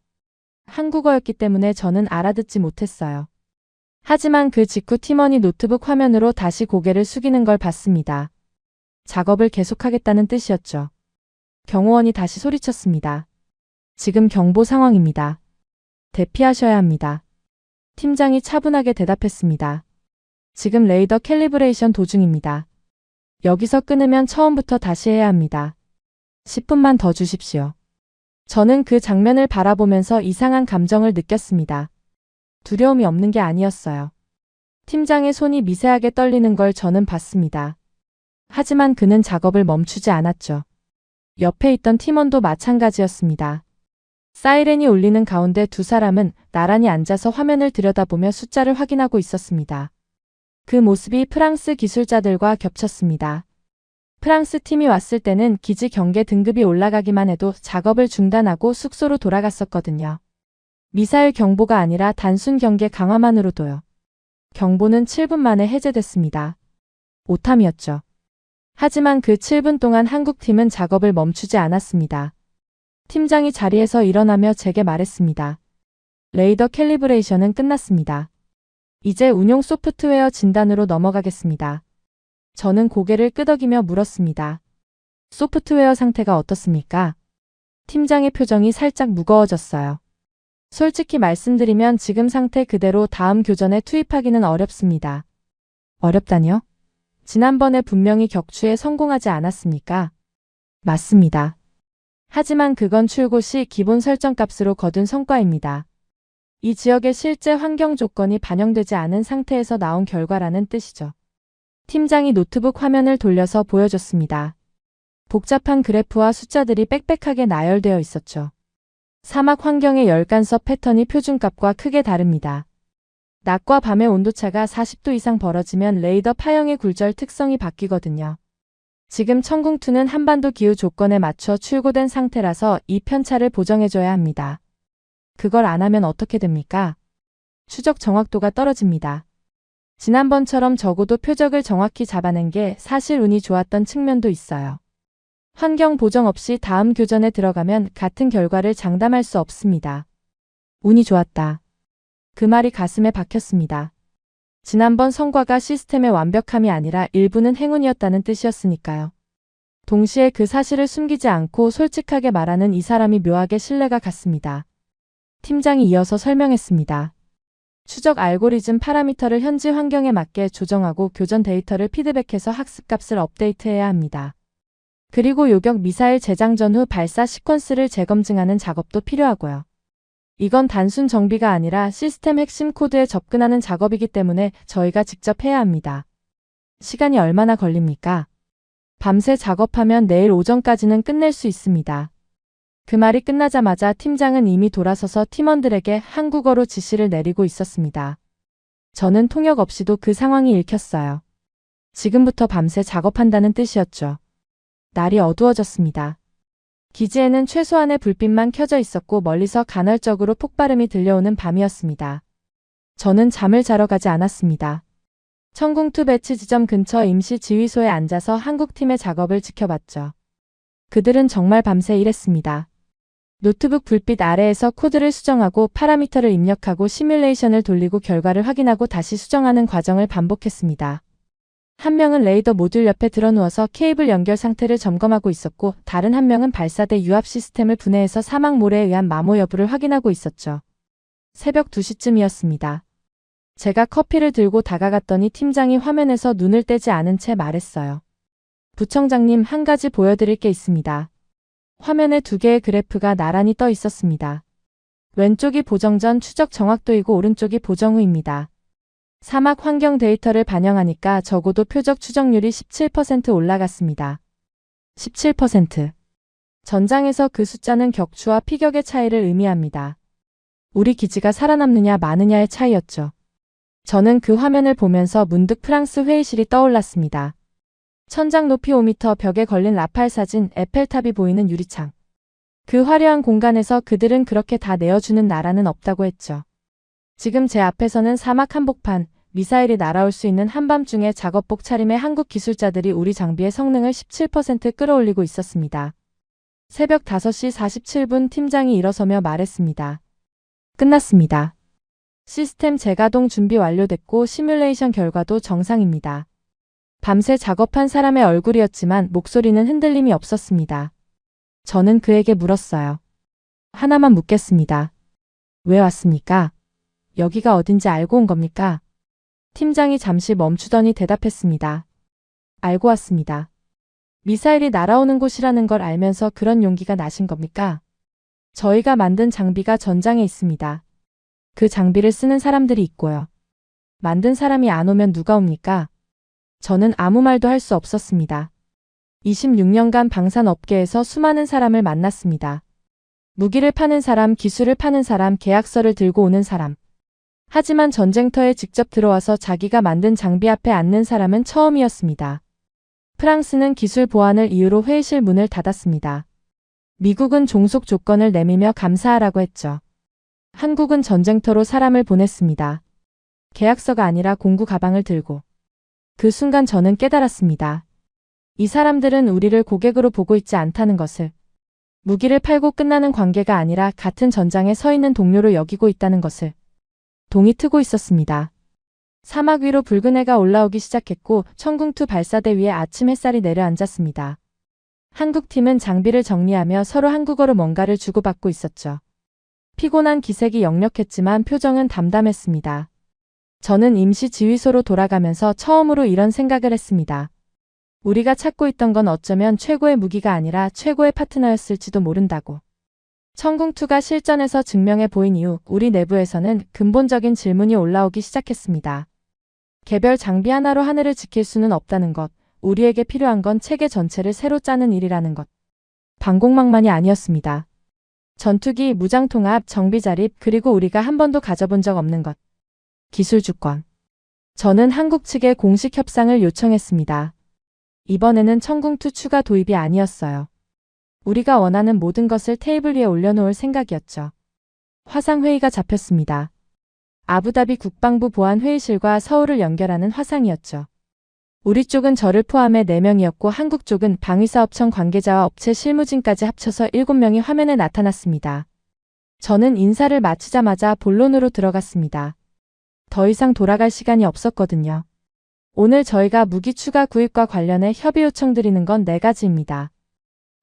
한국어였기 때문에 저는 알아듣지 못했어요. 하지만 그 직후 팀원이 노트북 화면으로 다시 고개를 숙이는 걸 봤습니다. 작업을 계속하겠다는 뜻이었죠. 경호원이 다시 소리쳤습니다. 지금 경보 상황입니다. 대피하셔야 합니다. 팀장이 차분하게 대답했습니다. 지금 레이더 캘리브레이션 도중입니다. 여기서 끊으면 처음부터 다시 해야 합니다. 10분만 더 주십시오. 저는 그 장면을 바라보면서 이상한 감정을 느꼈습니다. 두려움이 없는 게 아니었어요. 팀장의 손이 미세하게 떨리는 걸 저는 봤습니다. 하지만 그는 작업을 멈추지 않았죠. 옆에 있던 팀원도 마찬가지였습니다. 사이렌이 울리는 가운데 두 사람은 나란히 앉아서 화면을 들여다보며 숫자를 확인하고 있었습니다. 그 모습이 프랑스 기술자들과 겹쳤습니다. 프랑스 팀이 왔을 때는 기지 경계 등급이 올라가기만 해도 작업을 중단하고 숙소로 돌아갔었거든요. 미사일 경보가 아니라 단순 경계 강화만으로도요. 경보는 7분 만에 해제됐습니다. 오탐이었죠. 하지만 그 7분 동안 한국팀은 작업을 멈추지 않았습니다. 팀장이 자리에서 일어나며 제게 말했습니다. 레이더 캘리브레이션은 끝났습니다. 이제 운용 소프트웨어 진단으로 넘어가겠습니다. 저는 고개를 끄덕이며 물었습니다. 소프트웨어 상태가 어떻습니까? 팀장의 표정이 살짝 무거워졌어요. 솔직히 말씀드리면 지금 상태 그대로 다음 교전에 투입하기는 어렵습니다. 어렵다뇨? 지난번에 분명히 격추에 성공하지 않았습니까? 맞습니다. 하지만 그건 출고 시 기본 설정값으로 거둔 성과입니다. 이 지역의 실제 환경 조건이 반영되지 않은 상태에서 나온 결과라는 뜻이죠. 팀장이 노트북 화면을 돌려서 보여줬습니다. 복잡한 그래프와 숫자들이 빽빽하게 나열되어 있었죠. 사막 환경의 열간섭 패턴이 표준값과 크게 다릅니다. 낮과 밤의 온도차가 40도 이상 벌어지면 레이더 파형의 굴절 특성이 바뀌거든요. 지금 천궁2는 한반도 기후 조건에 맞춰 출고된 상태라서 이 편차를 보정해줘야 합니다. 그걸 안 하면 어떻게 됩니까? 추적 정확도가 떨어집니다. 지난번처럼 적어도 표적을 정확히 잡아낸 게 사실 운이 좋았던 측면도 있어요. 환경 보정 없이 다음 교전에 들어가면 같은 결과를 장담할 수 없습니다. 운이 좋았다. 그 말이 가슴에 박혔습니다. 지난번 성과가 시스템의 완벽함이 아니라 일부는 행운이었다는 뜻이었으니까요. 동시에 그 사실을 숨기지 않고 솔직하게 말하는 이 사람이 묘하게 신뢰가 갔습니다. 팀장이 이어서 설명했습니다. 추적 알고리즘 파라미터를 현지 환경에 맞게 조정하고 교전 데이터를 피드백해서 학습값을 업데이트해야 합니다. 그리고 요격 미사일 재장전 후 발사 시퀀스를 재검증하는 작업도 필요하고요. 이건 단순 정비가 아니라 시스템 핵심 코드에 접근하는 작업이기 때문에 저희가 직접 해야 합니다. 시간이 얼마나 걸립니까? 밤새 작업하면 내일 오전까지는 끝낼 수 있습니다. 그 말이 끝나자마자 팀장은 이미 돌아서서 팀원들에게 한국어로 지시를 내리고 있었습니다. 저는 통역 없이도 그 상황이 읽혔어요. 지금부터 밤새 작업한다는 뜻이었죠. 날이 어두워졌습니다. 기지에는 최소한의 불빛만 켜져 있었고 멀리서 간헐적으로 폭발음이 들려오는 밤이었습니다. 저는 잠을 자러 가지 않았습니다. 천궁2 배치 지점 근처 임시 지휘소에 앉아서 한국팀의 작업을 지켜봤죠. 그들은 정말 밤새 일했습니다. 노트북 불빛 아래에서 코드를 수정하고 파라미터를 입력하고 시뮬레이션을 돌리고 결과를 확인하고 다시 수정하는 과정을 반복했습니다. 한 명은 레이더 모듈 옆에 드러누워서 케이블 연결 상태를 점검하고 있었고 다른 한 명은 발사대 유압 시스템을 분해해서 사막모래에 의한 마모 여부를 확인하고 있었죠. 새벽 2시쯤이었습니다. 제가 커피를 들고 다가갔더니 팀장이 화면에서 눈을 떼지 않은 채 말했어요. 부청장님, 한 가지 보여드릴 게 있습니다. 화면에 2개의 그래프가 나란히 떠 있었습니다. 왼쪽이 보정 전 추적 정확도이고 오른쪽이 보정 후입니다. 사막 환경 데이터를 반영하니까 적어도 표적 추정률이 17% 올라갔습니다. 17%. 전장에서 그 숫자는 격추와 피격의 차이를 의미합니다. 우리 기지가 살아남느냐 마느냐의 차이였죠. 저는 그 화면을 보면서 문득 프랑스 회의실이 떠올랐습니다. 천장 높이 5m 벽에 걸린 라팔 사진, 에펠탑이 보이는 유리창. 그 화려한 공간에서 그들은 그렇게 다 내어주는 나라는 없다고 했죠. 지금 제 앞에서는 사막 한복판, 미사일이 날아올 수 있는 한밤중에 작업복 차림의 한국 기술자들이 우리 장비의 성능을 17% 끌어올리고 있었습니다. 새벽 5시 47분 팀장이 일어서며 말했습니다. 끝났습니다. 시스템 재가동 준비 완료됐고 시뮬레이션 결과도 정상입니다. 밤새 작업한 사람의 얼굴이었지만 목소리는 흔들림이 없었습니다. 저는 그에게 물었어요. 하나만 묻겠습니다. 왜 왔습니까? 여기가 어딘지 알고 온 겁니까? 팀장이 잠시 멈추더니 대답했습니다. 알고 왔습니다. 미사일이 날아오는 곳이라는 걸 알면서 그런 용기가 나신 겁니까? 저희가 만든 장비가 전장에 있습니다. 그 장비를 쓰는 사람들이 있고요. 만든 사람이 안 오면 누가 옵니까? 저는 아무 말도 할 수 없었습니다. 26년간 방산업계에서 수많은 사람을 만났습니다. 무기를 파는 사람, 기술을 파는 사람, 계약서를 들고 오는 사람. 하지만 전쟁터에 직접 들어와서 자기가 만든 장비 앞에 앉는 사람은 처음이었습니다. 프랑스는 기술 보안을 이유로 회의실 문을 닫았습니다. 미국은 종속 조건을 내밀며 감사하라고 했죠. 한국은 전쟁터로 사람을 보냈습니다. 계약서가 아니라 공구 가방을 들고. 그 순간 저는 깨달았습니다. 이 사람들은 우리를 고객으로 보고 있지 않다는 것을. 무기를 팔고 끝나는 관계가 아니라 같은 전장에 서 있는 동료로 여기고 있다는 것을. 동이 트고 있었습니다. 사막 위로 붉은 해가 올라오기 시작했고 천궁2 발사대 위에 아침 햇살이 내려앉았습니다. 한국팀은 장비를 정리하며 서로 한국어로 뭔가를 주고받고 있었죠. 피곤한 기색이 역력했지만 표정은 담담했습니다. 저는 임시 지휘소로 돌아가면서 처음으로 이런 생각을 했습니다. 우리가 찾고 있던 건 어쩌면 최고의 무기가 아니라 최고의 파트너였을지도 모른다고. 천궁2가 실전에서 증명해 보인 이후 우리 내부에서는 근본적인 질문이 올라오기 시작했습니다. 개별 장비 하나로 하늘을 지킬 수는 없다는 것, 우리에게 필요한 건 체계 전체를 새로 짜는 일이라는 것. 방공망만이 아니었습니다. 전투기, 무장통합, 정비자립, 그리고 우리가 한 번도 가져본 적 없는 것. 기술 주권. 저는 한국 측에 공식 협상을 요청했습니다. 이번에는 천궁2 추가 도입이 아니었어요. 우리가 원하는 모든 것을 테이블 위에 올려놓을 생각이었죠. 화상회의가 잡혔습니다. 아부다비 국방부 보안회의실과 서울을 연결하는 화상이었죠. 우리 쪽은 저를 포함해 4명이었고 한국 쪽은 방위사업청 관계자와 업체 실무진까지 합쳐서 7명이 화면에 나타났습니다. 저는 인사를 마치자마자 본론으로 들어갔습니다. 더 이상 돌아갈 시간이 없었거든요. 오늘 저희가 무기 추가 구입과 관련해 협의 요청드리는 건 4가지입니다.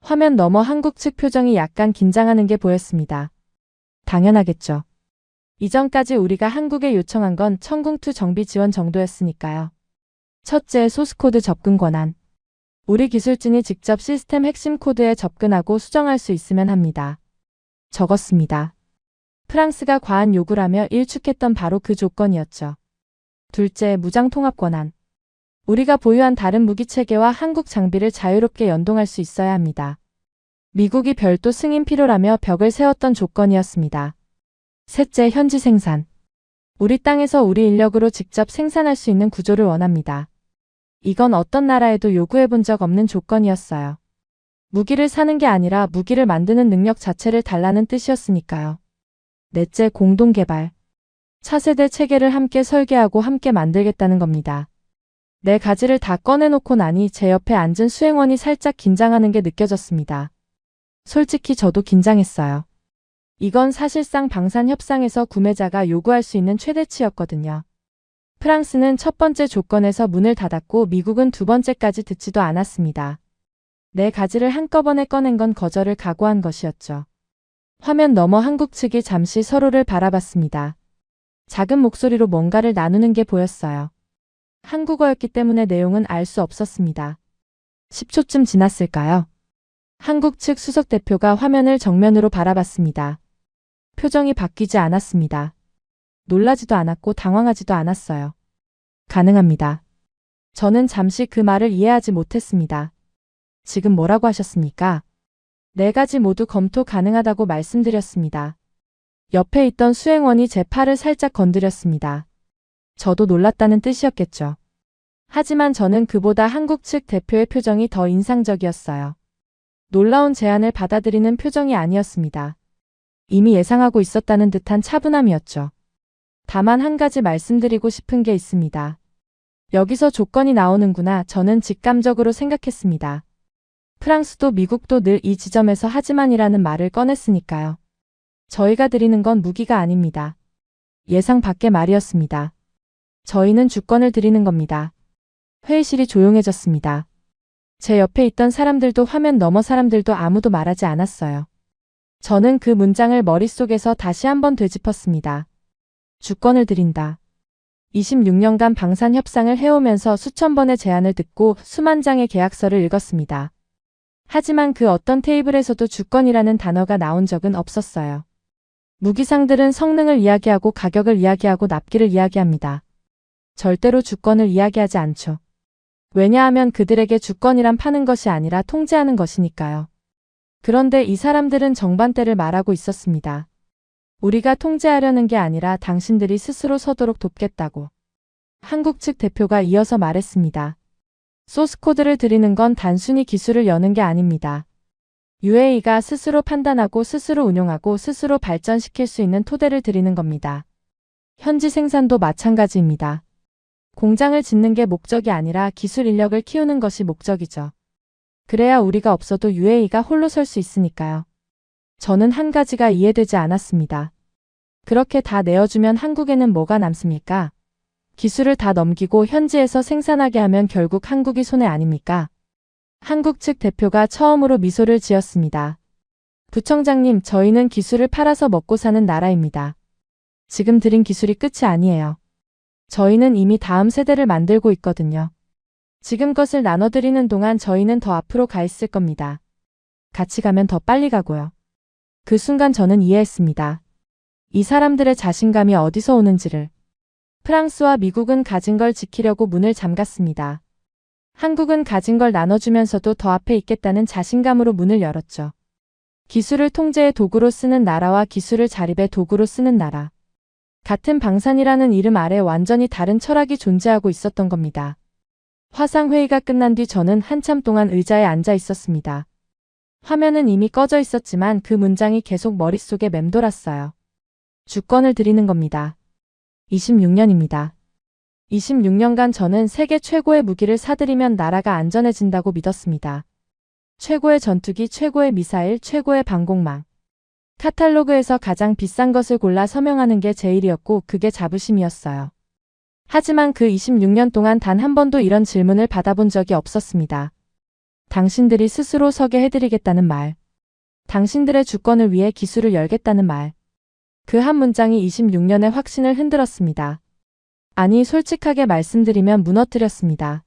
화면 너머 한국 측 표정이 약간 긴장하는 게 보였습니다. 당연하겠죠. 이전까지 우리가 한국에 요청한 건 천궁2 정비 지원 정도였으니까요. 첫째, 소스코드 접근 권한. 우리 기술진이 직접 시스템 핵심 코드에 접근하고 수정할 수 있으면 합니다. 적었습니다. 프랑스가 과한 요구를 하며 일축했던 바로 그 조건이었죠. 둘째, 무장 통합 권한. 우리가 보유한 다른 무기 체계와 한국 장비를 자유롭게 연동할 수 있어야 합니다. 미국이 별도 승인 필요라며 벽을 세웠던 조건이었습니다. 셋째, 현지 생산. 우리 땅에서 우리 인력으로 직접 생산할 수 있는 구조를 원합니다. 이건 어떤 나라에도 요구해 본 적 없는 조건이었어요. 무기를 사는 게 아니라 무기를 만드는 능력 자체를 달라는 뜻이었으니까요. 넷째, 공동 개발. 차세대 체계를 함께 설계하고 함께 만들겠다는 겁니다. 네 가지를 다 꺼내놓고 나니 제 옆에 앉은 수행원이 살짝 긴장하는 게 느껴졌습니다. 솔직히 저도 긴장했어요. 이건 사실상 방산 협상에서 구매자가 요구할 수 있는 최대치였거든요. 프랑스는 첫 번째 조건에서 문을 닫았고 미국은 두 번째까지 듣지도 않았습니다. 네 가지를 한꺼번에 꺼낸 건 거절을 각오한 것이었죠. 화면 너머 한국 측이 잠시 서로를 바라봤습니다. 작은 목소리로 뭔가를 나누는 게 보였어요. 한국어였기 때문에 내용은 알 수 없었습니다. 10초쯤 지났을까요? 한국 측 수석 대표가 화면을 정면으로 바라봤습니다. 표정이 바뀌지 않았습니다. 놀라지도 않았고 당황하지도 않았어요. 가능합니다. 저는 잠시 그 말을 이해하지 못했습니다. 지금 뭐라고 하셨습니까? 네 가지 모두 검토 가능하다고 말씀드렸습니다. 옆에 있던 수행원이 제 팔을 살짝 건드렸습니다. 저도 놀랐다는 뜻이었겠죠. 하지만 저는 그보다 한국 측 대표의 표정이 더 인상적이었어요. 놀라운 제안을 받아들이는 표정이 아니었습니다. 이미 예상하고 있었다는 듯한 차분함이었죠. 다만 한 가지 말씀드리고 싶은 게 있습니다. 여기서 조건이 나오는구나 저는 직감적으로 생각했습니다. 프랑스도 미국도 늘 이 지점에서 하지만이라는 말을 꺼냈으니까요. 저희가 드리는 건 무기가 아닙니다. 예상 밖의 말이었습니다. 저희는 주권을 드리는 겁니다. 회의실이 조용해졌습니다. 제 옆에 있던 사람들도 화면 너머 사람들도 아무도 말하지 않았어요. 저는 그 문장을 머릿속에서 다시 한번 되짚었습니다. 주권을 드린다. 26년간 방산 협상을 해오면서 수천 번의 제안을 듣고 수만 장의 계약서를 읽었습니다. 하지만 그 어떤 테이블에서도 주권이라는 단어가 나온 적은 없었어요. 무기상들은 성능을 이야기하고 가격을 이야기하고 납기를 이야기합니다. 절대로 주권을 이야기하지 않죠. 왜냐하면 그들에게 주권이란 파는 것이 아니라 통제하는 것이니까요. 그런데 이 사람들은 정반대를 말하고 있었습니다. 우리가 통제하려는 게 아니라 당신들이 스스로 서도록 돕겠다고. 한국 측 대표가 이어서 말했습니다. 소스 코드를 드리는 건 단순히 기술을 여는 게 아닙니다. UAE가 스스로 판단하고 스스로 운용하고 스스로 발전시킬 수 있는 토대를 드리는 겁니다. 현지 생산도 마찬가지입니다. 공장을 짓는 게 목적이 아니라 기술 인력을 키우는 것이 목적이죠. 그래야 우리가 없어도 UAE가 홀로 설 수 있으니까요. 저는 한 가지가 이해되지 않았습니다. 그렇게 다 내어주면 한국에는 뭐가 남습니까? 기술을 다 넘기고 현지에서 생산하게 하면 결국 한국이 손해 아닙니까? 한국 측 대표가 처음으로 미소를 지었습니다. 부청장님, 저희는 기술을 팔아서 먹고 사는 나라입니다. 지금 드린 기술이 끝이 아니에요. 저희는 이미 다음 세대를 만들고 있거든요. 지금 것을 나눠드리는 동안 저희는 더 앞으로 가 있을 겁니다. 같이 가면 더 빨리 가고요. 그 순간 저는 이해했습니다. 이 사람들의 자신감이 어디서 오는지를. 프랑스와 미국은 가진 걸 지키려고 문을 잠갔습니다. 한국은 가진 걸 나눠주면서도 더 앞에 있겠다는 자신감으로 문을 열었죠. 기술을 통제의 도구로 쓰는 나라와 기술을 자립의 도구로 쓰는 나라. 같은 방산이라는 이름 아래 완전히 다른 철학이 존재하고 있었던 겁니다. 화상회의가 끝난 뒤 저는 한참 동안 의자에 앉아 있었습니다. 화면은 이미 꺼져 있었지만 그 문장이 계속 머릿속에 맴돌았어요. 주권을 드리는 겁니다. 26년입니다. 26년간 저는 세계 최고의 무기를 사들이면 나라가 안전해진다고 믿었습니다. 최고의 전투기, 최고의 미사일, 최고의 방공망. 카탈로그에서 가장 비싼 것을 골라 서명하는 게 제 일이었고 그게 자부심이었어요. 하지만 그 26년 동안 단 한 번도 이런 질문을 받아본 적이 없었습니다. 당신들이 스스로 서게 해드리겠다는 말. 당신들의 주권을 위해 기술을 열겠다는 말. 그 한 문장이 26년의 확신을 흔들었습니다. 아니, 솔직하게 말씀드리면 무너뜨렸습니다.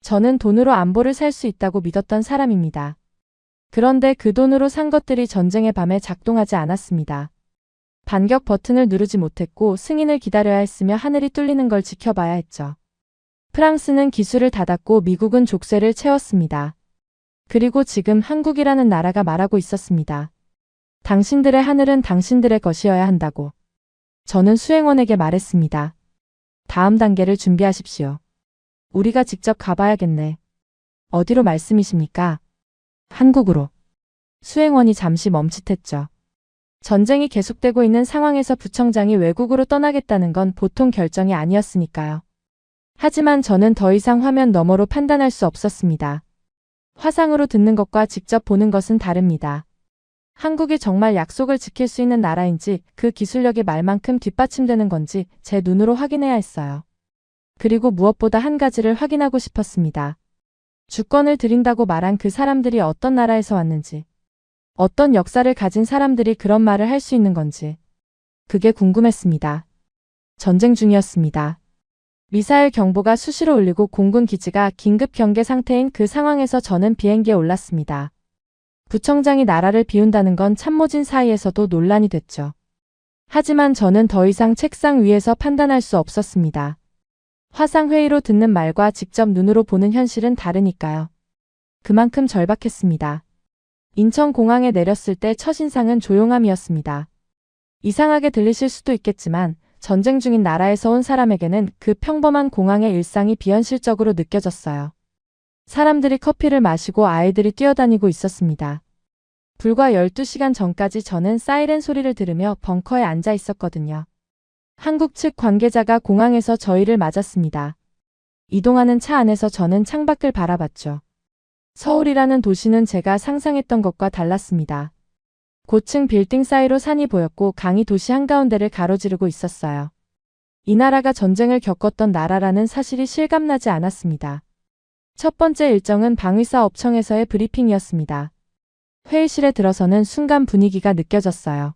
저는 돈으로 안보를 살 수 있다고 믿었던 사람입니다. 그런데 그 돈으로 산 것들이 전쟁의 밤에 작동하지 않았습니다. 반격 버튼을 누르지 못했고 승인을 기다려야 했으며 하늘이 뚫리는 걸 지켜봐야 했죠. 프랑스는 기술을 닫았고 미국은 족쇄를 채웠습니다. 그리고 지금 한국이라는 나라가 말하고 있었습니다. 당신들의 하늘은 당신들의 것이어야 한다고. 저는 수행원에게 말했습니다. 다음 단계를 준비하십시오. 우리가 직접 가봐야겠네. 어디로 말씀이십니까? 한국으로. 수행원이 잠시 멈칫했죠. 전쟁이 계속되고 있는 상황에서 부청장이 외국으로 떠나겠다는 건 보통 결정이 아니었으니까요. 하지만 저는 더 이상 화면 너머로 판단할 수 없었습니다. 화상으로 듣는 것과 직접 보는 것은 다릅니다. 한국이 정말 약속을 지킬 수 있는 나라인지 그 기술력이 말만큼 뒷받침되는 건지 제 눈으로 확인해야 했어요. 그리고 무엇보다 한 가지를 확인하고 싶었습니다. 주권을 드린다고 말한 그 사람들이 어떤 나라에서 왔는지, 어떤 역사를 가진 사람들이 그런 말을 할 수 있는 건지, 그게 궁금했습니다. 전쟁 중이었습니다. 미사일 경보가 수시로 울리고 공군 기지가 긴급 경계 상태인 그 상황에서 저는 비행기에 올랐습니다. 부청장이 나라를 비운다는 건 참모진 사이에서도 논란이 됐죠. 하지만 저는 더 이상 책상 위에서 판단할 수 없었습니다. 화상회의로 듣는 말과 직접 눈으로 보는 현실은 다르니까요. 그만큼 절박했습니다. 인천공항에 내렸을 때 첫인상은 조용함이었습니다. 이상하게 들리실 수도 있겠지만 전쟁 중인 나라에서 온 사람에게는 그 평범한 공항의 일상이 비현실적으로 느껴졌어요. 사람들이 커피를 마시고 아이들이 뛰어다니고 있었습니다. 불과 12시간 전까지 저는 사이렌 소리를 들으며 벙커에 앉아 있었거든요. 한국 측 관계자가 공항에서 저희를 맞았습니다. 이동하는 차 안에서 저는 창밖을 바라봤죠. 서울이라는 도시는 제가 상상했던 것과 달랐습니다. 고층 빌딩 사이로 산이 보였고 강이 도시 한가운데를 가로지르고 있었어요. 이 나라가 전쟁을 겪었던 나라라는 사실이 실감나지 않았습니다. 첫 번째 일정은 방위사업청에서의 브리핑이었습니다. 회의실에 들어서는 순간 분위기가 느껴졌어요.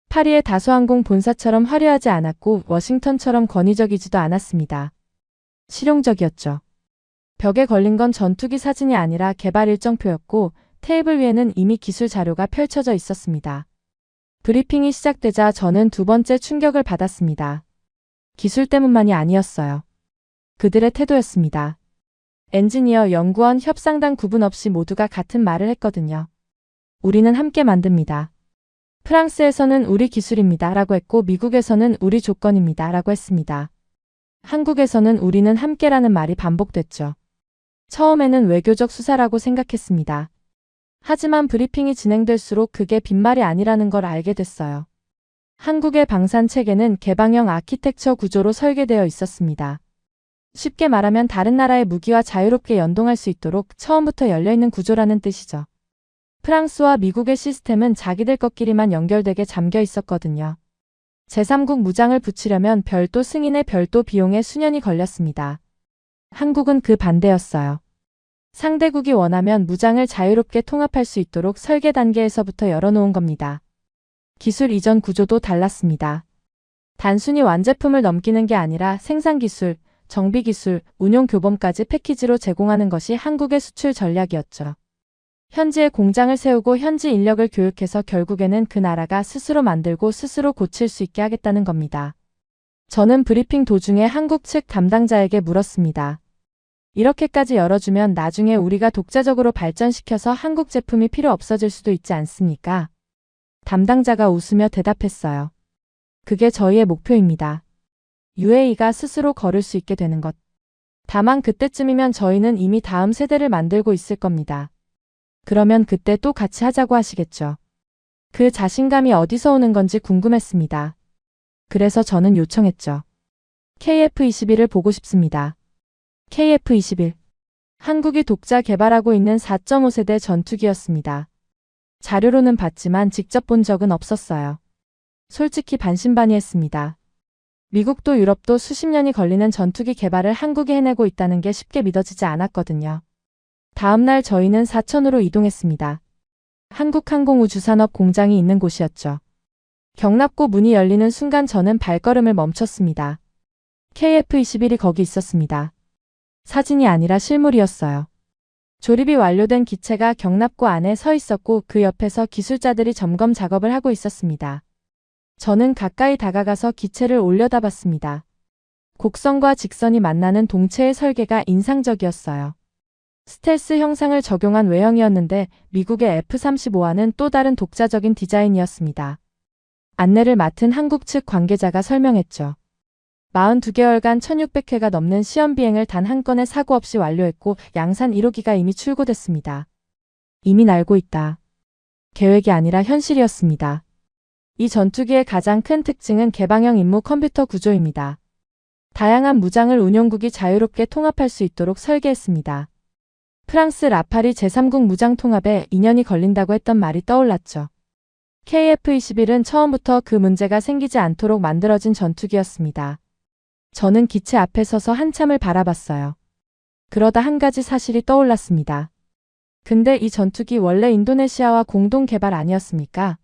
파리의 다소항공 본사처럼 화려하지 않았고 워싱턴처럼 권위적이지도 않았습니다. 실용적이었죠. 벽에 걸린 건 전투기 사진이 아니라 개발 일정표였고 테이블 위에는 이미 기술 자료가 펼쳐져 있었습니다. 브리핑이 시작되자 저는 두 번째 충격을 받았습니다. 기술 때문만이 아니었어요. 그들의 태도였습니다. 엔지니어, 연구원, 협상단 구분 없이 모두가 같은 말을 했거든요. 우리는 함께 만듭니다. 프랑스에서는 우리 기술입니다 라고 했고 미국에서는 우리 조건입니다 라고 했습니다. 한국에서는 우리는 함께라는 말이 반복됐죠. 처음에는 외교적 수사라고 생각했습니다. 하지만 브리핑이 진행될수록 그게 빈말이 아니라는 걸 알게 됐어요. 한국의 방산 체계는 개방형 아키텍처 구조로 설계되어 있었습니다. 쉽게 말하면 다른 나라의 무기와 자유롭게 연동할 수 있도록 처음부터 열려있는 구조라는 뜻이죠. 프랑스와 미국의 시스템은 자기들 것끼리만 연결되게 잠겨 있었거든요. 제3국 무장을 붙이려면 별도 승인에 별도 비용에 수년이 걸렸습니다. 한국은 그 반대였어요. 상대국이 원하면 무장을 자유롭게 통합할 수 있도록 설계 단계에서부터 열어놓은 겁니다. 기술 이전 구조도 달랐습니다. 단순히 완제품을 넘기는 게 아니라 생산기술, 정비기술, 운용교범까지 패키지로 제공하는 것이 한국의 수출 전략이었죠. 현지에 공장을 세우고 현지 인력을 교육해서 결국에는 그 나라가 스스로 만들고 스스로 고칠 수 있게 하겠다는 겁니다. 저는 브리핑 도중에 한국 측 담당자에게 물었습니다. 이렇게까지 열어주면 나중에 우리가 독자적으로 발전시켜서 한국 제품이 필요 없어질 수도 있지 않습니까? 담당자가 웃으며 대답했어요. 그게 저희의 목표입니다. UAE가 스스로 걸을 수 있게 되는 것. 다만 그때쯤이면 저희는 이미 다음 세대를 만들고 있을 겁니다. 그러면 그때 또 같이 하자고 하시겠죠. 그 자신감이 어디서 오는 건지 궁금했습니다. 그래서 저는 요청했죠. KF-21을 보고 싶습니다. KF-21. 한국이 독자 개발하고 있는 4.5세대 전투기였습니다. 자료로는 봤지만 직접 본 적은 없었어요. 솔직히 반신반의했습니다. 미국도 유럽도 수십 년이 걸리는 전투기 개발을 한국이 해내고 있다는 게 쉽게 믿어지지 않았거든요. 다음 날 저희는 사천으로 이동했습니다. 한국항공우주산업 공장이 있는 곳이었죠. 경납고 문이 열리는 순간 저는 발걸음을 멈췄습니다. KF-21이 거기 있었습니다. 사진이 아니라 실물이었어요. 조립이 완료된 기체가 경납고 안에 서 있었고 그 옆에서 기술자들이 점검 작업을 하고 있었습니다. 저는 가까이 다가가서 기체를 올려다봤습니다. 곡선과 직선이 만나는 동체의 설계가 인상적이었어요. 스텔스 형상을 적용한 외형이었는데 미국의 F-35와는 또 다른 독자적인 디자인이었습니다. 안내를 맡은 한국 측 관계자가 설명했죠. 42개월간 1600회가 넘는 시험 비행을 단 한 건의 사고 없이 완료했고 양산 1호기가 이미 출고됐습니다. 이미 날고 있다. 계획이 아니라 현실이었습니다. 이 전투기의 가장 큰 특징은 개방형 임무 컴퓨터 구조입니다. 다양한 무장을 운용국이 자유롭게 통합할 수 있도록 설계했습니다. 프랑스 라팔이 제3국 무장 통합에 2년이 걸린다고 했던 말이 떠올랐죠. KF-21은 처음부터 그 문제가 생기지 않도록 만들어진 전투기였습니다. 저는 기체 앞에 서서 한참을 바라봤어요. 그러다 한 가지 사실이 떠올랐습니다. 근데 이 전투기 원래 인도네시아와 공동 개발 아니었습니까?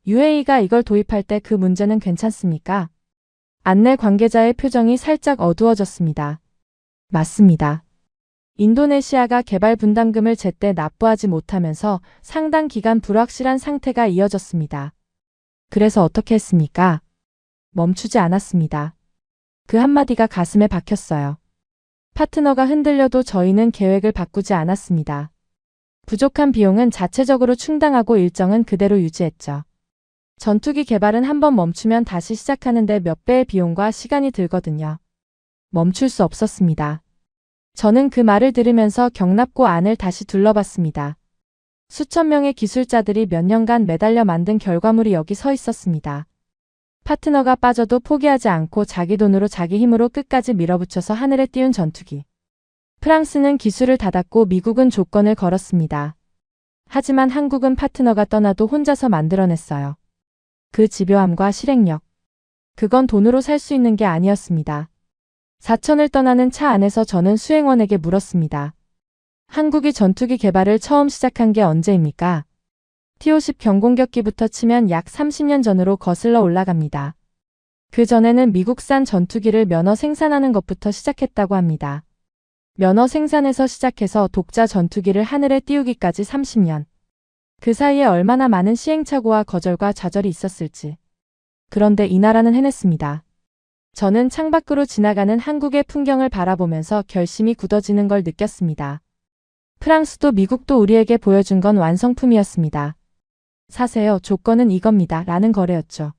UAE가 이걸 도입할 때 그 문제는 괜찮습니까? 안내 관계자의 표정이 살짝 어두워졌습니다. 맞습니다. 인도네시아가 개발 분담금을 제때 납부하지 못하면서 상당 기간 불확실한 상태가 이어졌습니다. 그래서 어떻게 했습니까? 멈추지 않았습니다. 그 한마디가 가슴에 박혔어요. 파트너가 흔들려도 저희는 계획을 바꾸지 않았습니다. 부족한 비용은 자체적으로 충당하고 일정은 그대로 유지했죠. 전투기 개발은 한번 멈추면 다시 시작하는데 몇 배의 비용과 시간이 들거든요. 멈출 수 없었습니다. 저는 그 말을 들으면서 경납고 안을 다시 둘러봤습니다. 수천 명의 기술자들이 몇 년간 매달려 만든 결과물이 여기 서 있었습니다. 파트너가 빠져도 포기하지 않고 자기 돈으로 자기 힘으로 끝까지 밀어붙여서 하늘에 띄운 전투기. 프랑스는 기술을 닫았고 미국은 조건을 걸었습니다. 하지만 한국은 파트너가 떠나도 혼자서 만들어냈어요. 그 집요함과 실행력. 그건 돈으로 살 수 있는 게 아니었습니다. 사천을 떠나는 차 안에서 저는 수행원에게 물었습니다. 한국이 전투기 개발을 처음 시작한 게 언제입니까? T-50 경공격기부터 치면 약 30년 전으로 거슬러 올라갑니다. 그 전에는 미국산 전투기를 면허 생산하는 것부터 시작했다고 합니다. 면허 생산에서 시작해서 독자 전투기를 하늘에 띄우기까지 30년. 그 사이에 얼마나 많은 시행착오와 거절과 좌절이 있었을지. 그런데 이 나라는 해냈습니다. 저는 창밖으로 지나가는 한국의 풍경을 바라보면서 결심이 굳어지는 걸 느꼈습니다. 프랑스도 미국도 우리에게 보여준 건 완성품이었습니다. 사세요. 조건은 이겁니다. 라는 거래였죠.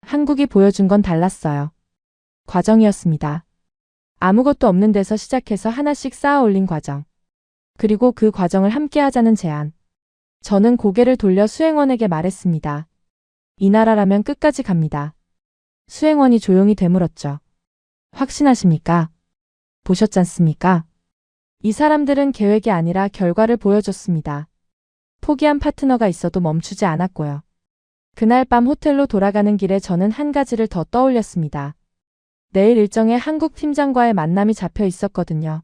한국이 보여준 건 달랐어요. 과정이었습니다. 아무것도 없는 데서 시작해서 하나씩 쌓아 올린 과정. 그리고 그 과정을 함께 하자는 제안. 저는 고개를 돌려 수행원에게 말했습니다. 이 나라라면 끝까지 갑니다. 수행원이 조용히 되물었죠. 확신하십니까? 보셨잖습니까? 이 사람들은 계획이 아니라 결과를 보여줬습니다. 포기한 파트너가 있어도 멈추지 않았고요. 그날 밤 호텔로 돌아가는 길에 저는 한 가지를 더 떠올렸습니다. 내일 일정에 한국 팀장과의 만남이 잡혀 있었거든요.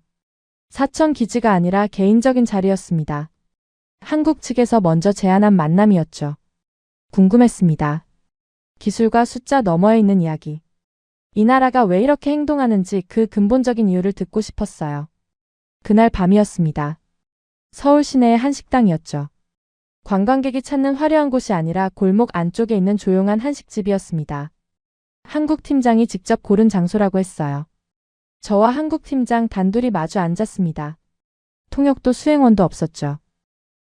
사천 기지가 아니라 개인적인 자리였습니다. 한국 측에서 먼저 제안한 만남이었죠. 궁금했습니다. 기술과 숫자 너머에 있는 이야기. 이 나라가 왜 이렇게 행동하는지 그 근본적인 이유를 듣고 싶었어요. 그날 밤이었습니다. 서울 시내의 한 식당이었죠. 관광객이 찾는 화려한 곳이 아니라 골목 안쪽에 있는 조용한 한식집이었습니다. 한국 팀장이 직접 고른 장소라고 했어요. 저와 한국 팀장 단둘이 마주 앉았습니다. 통역도 수행원도 없었죠.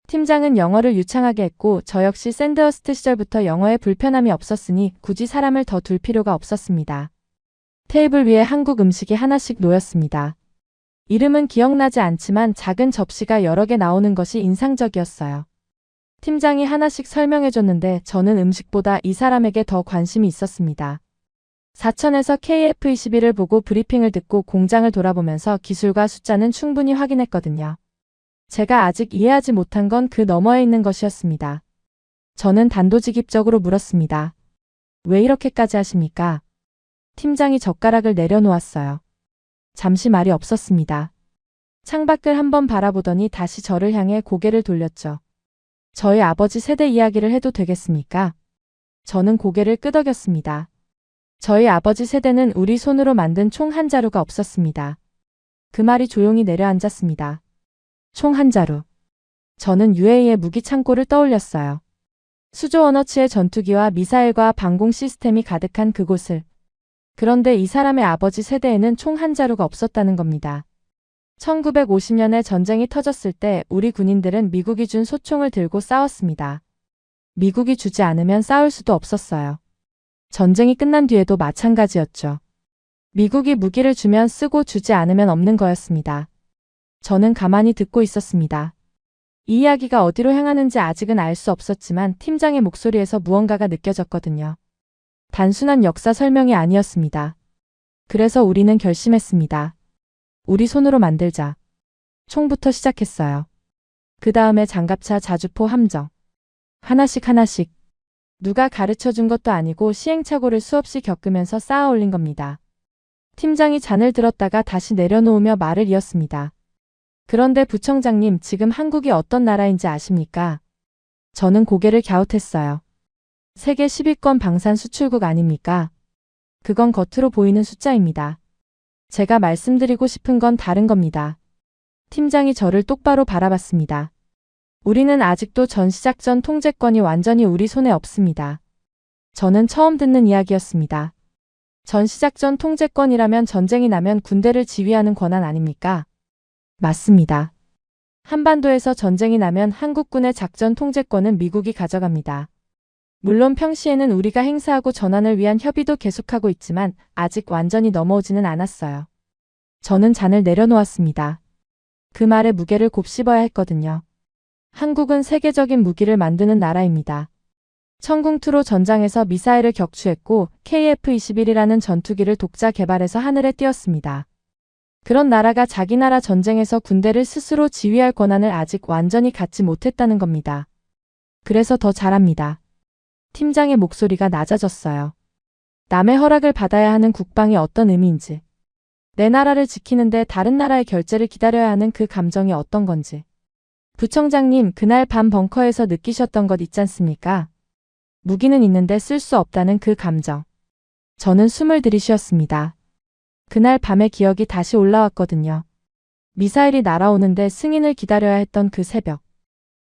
팀장은 영어를 유창하게 했고 저 역시 샌드허스트 시절부터 영어에 불편함이 없었으니 굳이 사람을 더 둘 필요가 없었습니다. 테이블 위에 한국 음식이 하나씩 놓였습니다. 이름은 기억나지 않지만 작은 접시가 여러 개 나오는 것이 인상적이었어요. 팀장이 하나씩 설명해줬는데 저는 음식보다 이 사람에게 더 관심이 있었습니다. 사천에서 KF-21을 보고 브리핑을 듣고 공장을 돌아보면서 기술과 숫자는 충분히 확인했거든요. 제가 아직 이해하지 못한 건 그 너머에 있는 것이었습니다. 저는 단도직입적으로 물었습니다. 왜 이렇게까지 하십니까? 팀장이 젓가락을 내려놓았어요. 잠시 말이 없었습니다. 창밖을 한번 바라보더니 다시 저를 향해 고개를 돌렸죠. 저희 아버지 세대 이야기를 해도 되겠습니까? 저는 고개를 끄덕였습니다. 저희 아버지 세대는 우리 손으로 만든 총 한 자루가 없었습니다. 그 말이 조용히 내려앉았습니다. 총 한 자루. 저는 UAE의 무기 창고를 떠올렸어요. 수조 원어치의 전투기와 미사일과 방공 시스템이 가득한 그곳을. 그런데 이 사람의 아버지 세대에는 총 한 자루가 없었다는 겁니다. 1950년에 전쟁이 터졌을 때 우리 군인들은 미국이 준 소총을 들고 싸웠습니다. 미국이 주지 않으면 싸울 수도 없었어요. 전쟁이 끝난 뒤에도 마찬가지였죠. 미국이 무기를 주면 쓰고 주지 않으면 없는 거였습니다. 저는 가만히 듣고 있었습니다. 이 이야기가 어디로 향하는지 아직은 알 수 없었지만 팀장의 목소리에서 무언가가 느껴졌거든요. 단순한 역사 설명이 아니었습니다. 그래서 우리는 결심했습니다. 우리 손으로 만들자. 총부터 시작했어요. 그 다음에 장갑차, 자주포, 함정. 하나씩 하나씩. 누가 가르쳐 준 것도 아니고 시행착오를 수없이 겪으면서 쌓아 올린 겁니다. 팀장이 잔을 들었다가 다시 내려놓으며 말을 이었습니다. 그런데 부청장님, 지금 한국이 어떤 나라인지 아십니까? 저는 고개를 갸웃했어요. 세계 10위권 방산 수출국 아닙니까? 그건 겉으로 보이는 숫자입니다. 제가 말씀드리고 싶은 건 다른 겁니다. 팀장이 저를 똑바로 바라봤습니다. 우리는 아직도 전시작전 통제권이 완전히 우리 손에 없습니다. 저는 처음 듣는 이야기였습니다. 전시작전 통제권이라면 전쟁이 나면 군대를 지휘하는 권한 아닙니까? 맞습니다. 한반도에서 전쟁이 나면 한국군의 작전 통제권은 미국이 가져갑니다. 물론 평시에는 우리가 행사하고 전환을 위한 협의도 계속하고 있지만 아직 완전히 넘어오지는 않았어요. 저는 잔을 내려놓았습니다. 그 말에 무게를 곱씹어야 했거든요. 한국은 세계적인 무기를 만드는 나라입니다. 천궁투로 전장에서 미사일을 격추했고 KF-21이라는 전투기를 독자 개발해서 하늘에 띄웠습니다. 그런 나라가 자기 나라 전쟁에서 군대를 스스로 지휘할 권한을 아직 완전히 갖지 못했다는 겁니다. 그래서 더 잘합니다. 팀장의 목소리가 낮아졌어요. 남의 허락을 받아야 하는 국방이 어떤 의미인지, 내 나라를 지키는데 다른 나라의 결재를 기다려야 하는 그 감정이 어떤 건지. 부청장님, 그날 밤 벙커에서 느끼셨던 것 있지 않습니까? 무기는 있는데 쓸 수 없다는 그 감정. 저는 숨을 들이쉬었습니다. 그날 밤의 기억이 다시 올라왔거든요. 미사일이 날아오는데 승인을 기다려야 했던 그 새벽.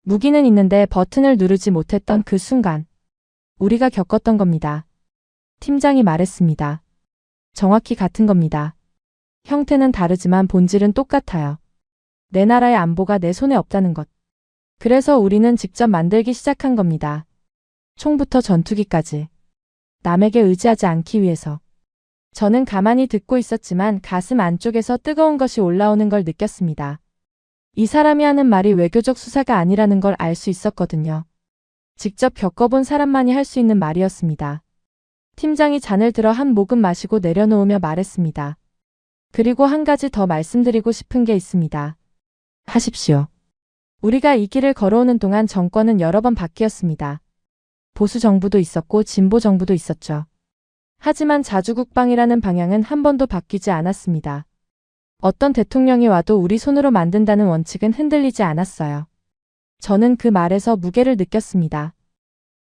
무기는 있는데 버튼을 누르지 못했던 그 순간. 우리가 겪었던 겁니다. 팀장이 말했습니다. 정확히 같은 겁니다. 형태는 다르지만 본질은 똑같아요. 내 나라의 안보가 내 손에 없다는 것. 그래서 우리는 직접 만들기 시작한 겁니다. 총부터 전투기까지. 남에게 의지하지 않기 위해서. 저는 가만히 듣고 있었지만 가슴 안쪽에서 뜨거운 것이 올라오는 걸 느꼈습니다. 이 사람이 하는 말이 외교적 수사가 아니라는 걸 알 수 있었거든요. 직접 겪어본 사람만이 할 수 있는 말이었습니다. 팀장이 잔을 들어 한 모금 마시고 내려놓으며 말했습니다. 그리고 한 가지 더 말씀드리고 싶은 게 있습니다. 하십시오. 우리가 이 길을 걸어오는 동안 정권은 여러 번 바뀌었습니다. 보수 정부도 있었고 진보 정부도 있었죠. 하지만 자주국방이라는 방향은 한 번도 바뀌지 않았습니다. 어떤 대통령이 와도 우리 손으로 만든다는 원칙은 흔들리지 않았어요. 저는 그 말에서 무게를 느꼈습니다.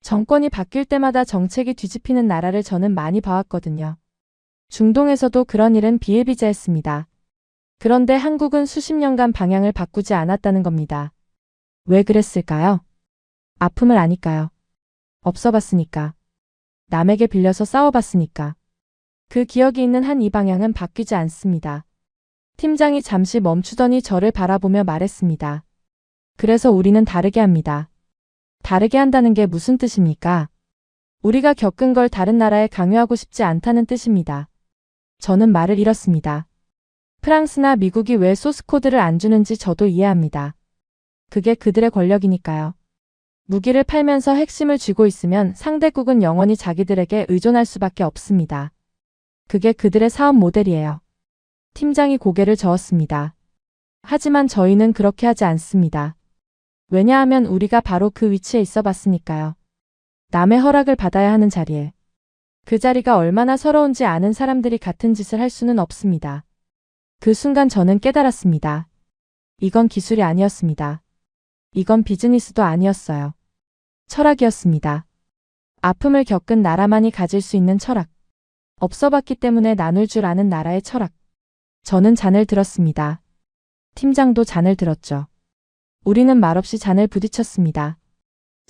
정권이 바뀔 때마다 정책이 뒤집히는 나라를 저는 많이 봐왔거든요. 중동에서도 그런 일은 비일비재했습니다. 그런데 한국은 수십 년간 방향을 바꾸지 않았다는 겁니다. 왜 그랬을까요? 아픔을 아니까요. 없어봤으니까. 남에게 빌려서 싸워봤으니까. 그 기억이 있는 한 이 방향은 바뀌지 않습니다. 팀장이 잠시 멈추더니 저를 바라보며 말했습니다. 그래서 우리는 다르게 합니다. 다르게 한다는 게 무슨 뜻입니까? 우리가 겪은 걸 다른 나라에 강요하고 싶지 않다는 뜻입니다. 저는 말을 잃었습니다. 프랑스나 미국이 왜 소스 코드를 안 주는지 저도 이해합니다. 그게 그들의 권력이니까요. 무기를 팔면서 핵심을 쥐고 있으면 상대국은 영원히 자기들에게 의존할 수밖에 없습니다. 그게 그들의 사업 모델이에요. 팀장이 고개를 저었습니다. 하지만 저희는 그렇게 하지 않습니다. 왜냐하면 우리가 바로 그 위치에 있어 봤으니까요. 남의 허락을 받아야 하는 자리에. 그 자리가 얼마나 서러운지 아는 사람들이 같은 짓을 할 수는 없습니다. 그 순간 저는 깨달았습니다. 이건 기술이 아니었습니다. 이건 비즈니스도 아니었어요. 철학이었습니다. 아픔을 겪은 나라만이 가질 수 있는 철학. 없어봤기 때문에 나눌 줄 아는 나라의 철학. 저는 잔을 들었습니다. 팀장도 잔을 들었죠. 우리는 말없이 잔을 부딪혔습니다.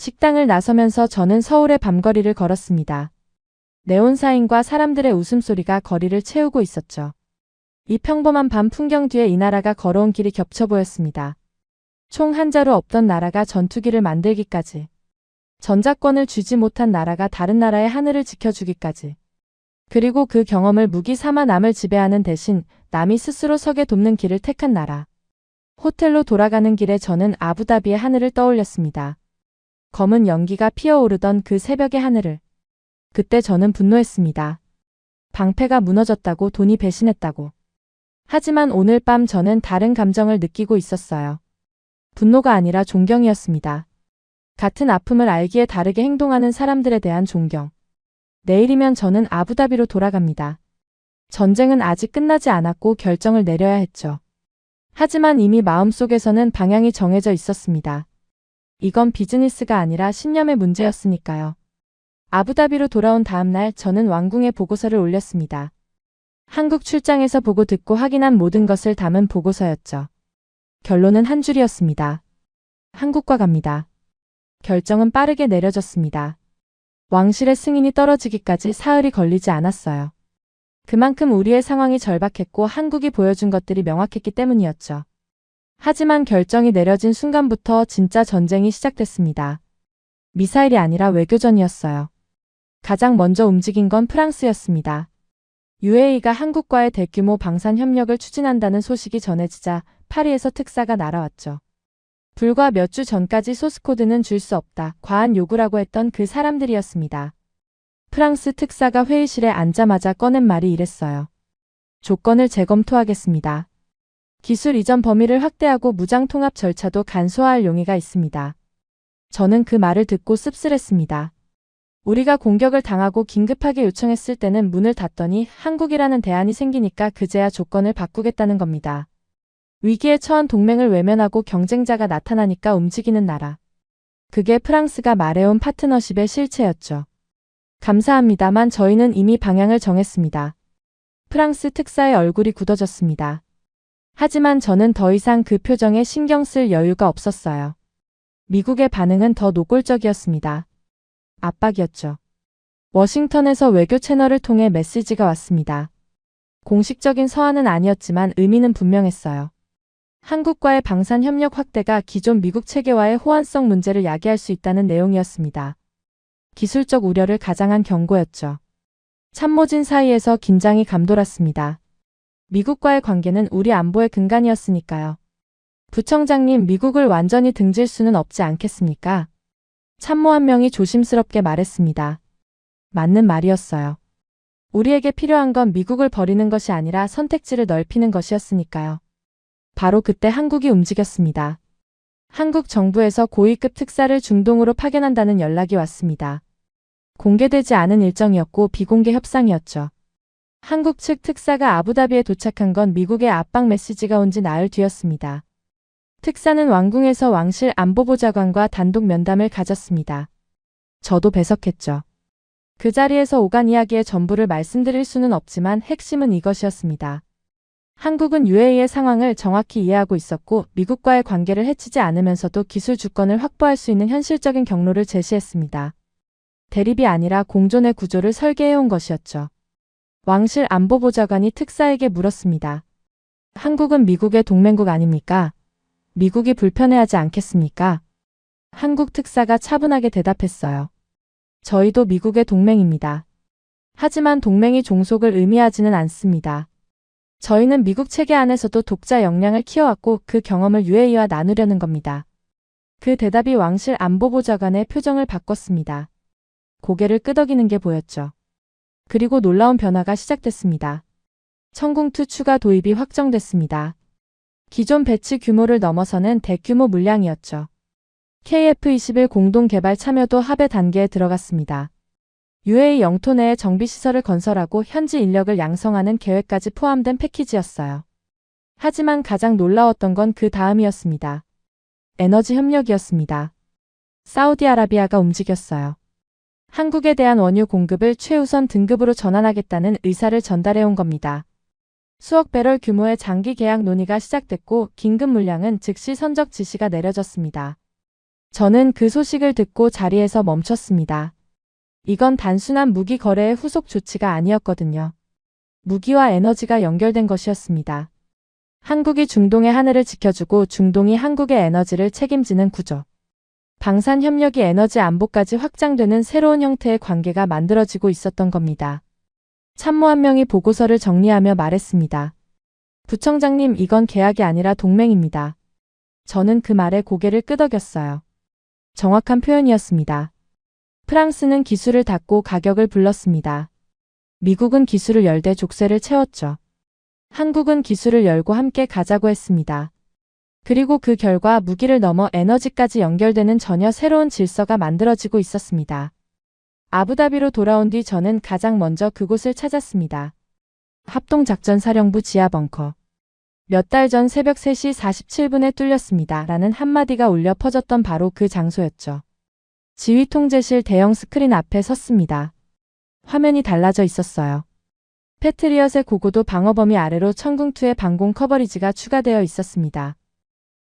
식당을 나서면서 저는 서울의 밤거리를 걸었습니다. 네온사인과 사람들의 웃음소리가 거리를 채우고 있었죠. 이 평범한 밤 풍경 뒤에 이 나라가 걸어온 길이 겹쳐 보였습니다. 총 한 자루 없던 나라가 전투기를 만들기까지. 전자권을 주지 못한 나라가 다른 나라의 하늘을 지켜주기까지. 그리고 그 경험을 무기 삼아 남을 지배하는 대신 남이 스스로 서게 돕는 길을 택한 나라. 호텔로 돌아가는 길에 저는 아부다비의 하늘을 떠올렸습니다. 검은 연기가 피어오르던 그 새벽의 하늘을. 그때 저는 분노했습니다. 방패가 무너졌다고, 돈이 배신했다고. 하지만 오늘 밤 저는 다른 감정을 느끼고 있었어요. 분노가 아니라 존경이었습니다. 같은 아픔을 알기에 다르게 행동하는 사람들에 대한 존경. 내일이면 저는 아부다비로 돌아갑니다. 전쟁은 아직 끝나지 않았고 결정을 내려야 했죠. 하지만 이미 마음속에서는 방향이 정해져 있었습니다. 이건 비즈니스가 아니라 신념의 문제였으니까요. 아부다비로 돌아온 다음 날 저는 왕궁에 보고서를 올렸습니다. 한국 출장에서 보고 듣고 확인한 모든 것을 담은 보고서였죠. 결론은 한 줄이었습니다. 한국과 갑니다. 결정은 빠르게 내려졌습니다. 왕실의 승인이 떨어지기까지 사흘이 걸리지 않았어요. 그만큼 우리의 상황이 절박했고 한국이 보여준 것들이 명확했기 때문이었죠. 하지만 결정이 내려진 순간부터 진짜 전쟁이 시작됐습니다. 미사일이 아니라 외교전이었어요. 가장 먼저 움직인 건 프랑스였습니다. UAE가 한국과의 대규모 방산 협력을 추진한다는 소식이 전해지자 파리에서 특사가 날아왔죠. 불과 몇 주 전까지 소스코드는 줄 수 없다, 과한 요구라고 했던 그 사람들이었습니다. 프랑스 특사가 회의실에 앉자마자 꺼낸 말이 이랬어요. 조건을 재검토하겠습니다. 기술 이전 범위를 확대하고 무장 통합 절차도 간소화할 용의가 있습니다. 저는 그 말을 듣고 씁쓸했습니다. 우리가 공격을 당하고 긴급하게 요청했을 때는 문을 닫더니 한국이라는 대안이 생기니까 그제야 조건을 바꾸겠다는 겁니다. 위기에 처한 동맹을 외면하고 경쟁자가 나타나니까 움직이는 나라. 그게 프랑스가 말해온 파트너십의 실체였죠. 감사합니다만 저희는 이미 방향을 정했습니다. 프랑스 특사의 얼굴이 굳어졌습니다. 하지만 저는 더 이상 그 표정에 신경 쓸 여유가 없었어요. 미국의 반응은 더 노골적이었습니다. 압박이었죠. 워싱턴에서 외교 채널을 통해 메시지가 왔습니다. 공식적인 서한은 아니었지만 의미는 분명했어요. 한국과의 방산 협력 확대가 기존 미국 체계와의 호환성 문제를 야기할 수 있다는 내용이었습니다. 기술적 우려를 가장한 경고였죠. 참모진 사이에서 긴장이 감돌았습니다. 미국과의 관계는 우리 안보의 근간이었으니까요. 부청장님, 미국을 완전히 등질 수는 없지 않겠습니까? 참모 한 명이 조심스럽게 말했습니다. 맞는 말이었어요. 우리에게 필요한 건 미국을 버리는 것이 아니라 선택지를 넓히는 것이었으니까요. 바로 그때 한국이 움직였습니다. 한국 정부에서 고위급 특사를 중동으로 파견한다는 연락이 왔습니다. 공개되지 않은 일정이었고 비공개 협상이었죠. 한국 측 특사가 아부다비에 도착한 건 미국의 압박 메시지가 온 지 나흘 뒤였습니다. 특사는 왕궁에서 왕실 안보보좌관과 단독 면담을 가졌습니다. 저도 배석했죠. 그 자리에서 오간 이야기의 전부를 말씀드릴 수는 없지만 핵심은 이것이었습니다. 한국은 UAE의 상황을 정확히 이해하고 있었고 미국과의 관계를 해치지 않으면서도 기술 주권을 확보할 수 있는 현실적인 경로를 제시했습니다. 대립이 아니라 공존의 구조를 설계해온 것이었죠. 왕실 안보보좌관이 특사에게 물었습니다. 한국은 미국의 동맹국 아닙니까? 미국이 불편해하지 않겠습니까? 한국 특사가 차분하게 대답했어요. 저희도 미국의 동맹입니다. 하지만 동맹이 종속을 의미하지는 않습니다. 저희는 미국 체계 안에서도 독자 역량을 키워왔고 그 경험을 UAE와 나누려는 겁니다. 그 대답이 왕실 안보보좌관의 표정을 바꿨습니다. 고개를 끄덕이는 게 보였죠. 그리고 놀라운 변화가 시작됐습니다. 천궁2 추가 도입이 확정됐습니다. 기존 배치 규모를 넘어서는 대규모 물량이었죠. KF-21 공동개발 참여도 합의 단계에 들어갔습니다. UAE 영토 내에 정비시설을 건설하고 현지 인력을 양성하는 계획까지 포함된 패키지였어요. 하지만 가장 놀라웠던 건 그 다음이었습니다. 에너지 협력이었습니다. 사우디아라비아가 움직였어요. 한국에 대한 원유 공급을 최우선 등급으로 전환하겠다는 의사를 전달해온 겁니다. 수억 배럴 규모의 장기 계약 논의가 시작됐고 긴급 물량은 즉시 선적 지시가 내려졌습니다. 저는 그 소식을 듣고 자리에서 멈췄습니다. 이건 단순한 무기 거래의 후속 조치가 아니었거든요. 무기와 에너지가 연결된 것이었습니다. 한국이 중동의 하늘을 지켜주고 중동이 한국의 에너지를 책임지는 구조. 방산 협력이 에너지 안보까지 확장되는 새로운 형태의 관계가 만들어지고 있었던 겁니다. 참모 한 명이 보고서를 정리하며 말했습니다. 부청장님, 이건 계약이 아니라 동맹입니다. 저는 그 말에 고개를 끄덕였어요. 정확한 표현이었습니다. 프랑스는 기술을 닫고 가격을 불렀습니다. 미국은 기술을 열되 족쇄를 채웠죠. 한국은 기술을 열고 함께 가자고 했습니다. 그리고 그 결과 무기를 넘어 에너지까지 연결되는 전혀 새로운 질서가 만들어지고 있었습니다. 아부다비로 돌아온 뒤 저는 가장 먼저 그곳을 찾았습니다. 합동작전사령부 지하 벙커. 몇 달 전 새벽 3시 47분에 뚫렸습니다. 라는 한마디가 울려 퍼졌던 바로 그 장소였죠. 지휘통제실 대형 스크린 앞에 섰습니다. 화면이 달라져 있었어요. 패트리엇의 고고도 방어 범위 아래로 천궁2의 방공 커버리지가 추가되어 있었습니다.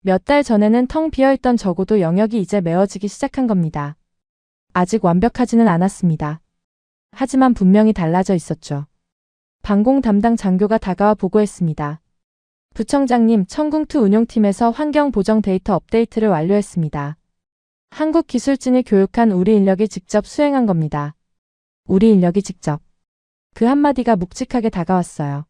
몇 달 전에는 텅 비어있던 저고도 영역이 이제 메워지기 시작한 겁니다. 아직 완벽하지는 않았습니다. 하지만 분명히 달라져 있었죠. 방공 담당 장교가 다가와 보고했습니다. 부청장님, 천궁2 운용팀에서 환경 보정 데이터 업데이트를 완료했습니다. 한국 기술진이 교육한 우리 인력이 직접 수행한 겁니다. 우리 인력이 직접. 그 한마디가 묵직하게 다가왔어요.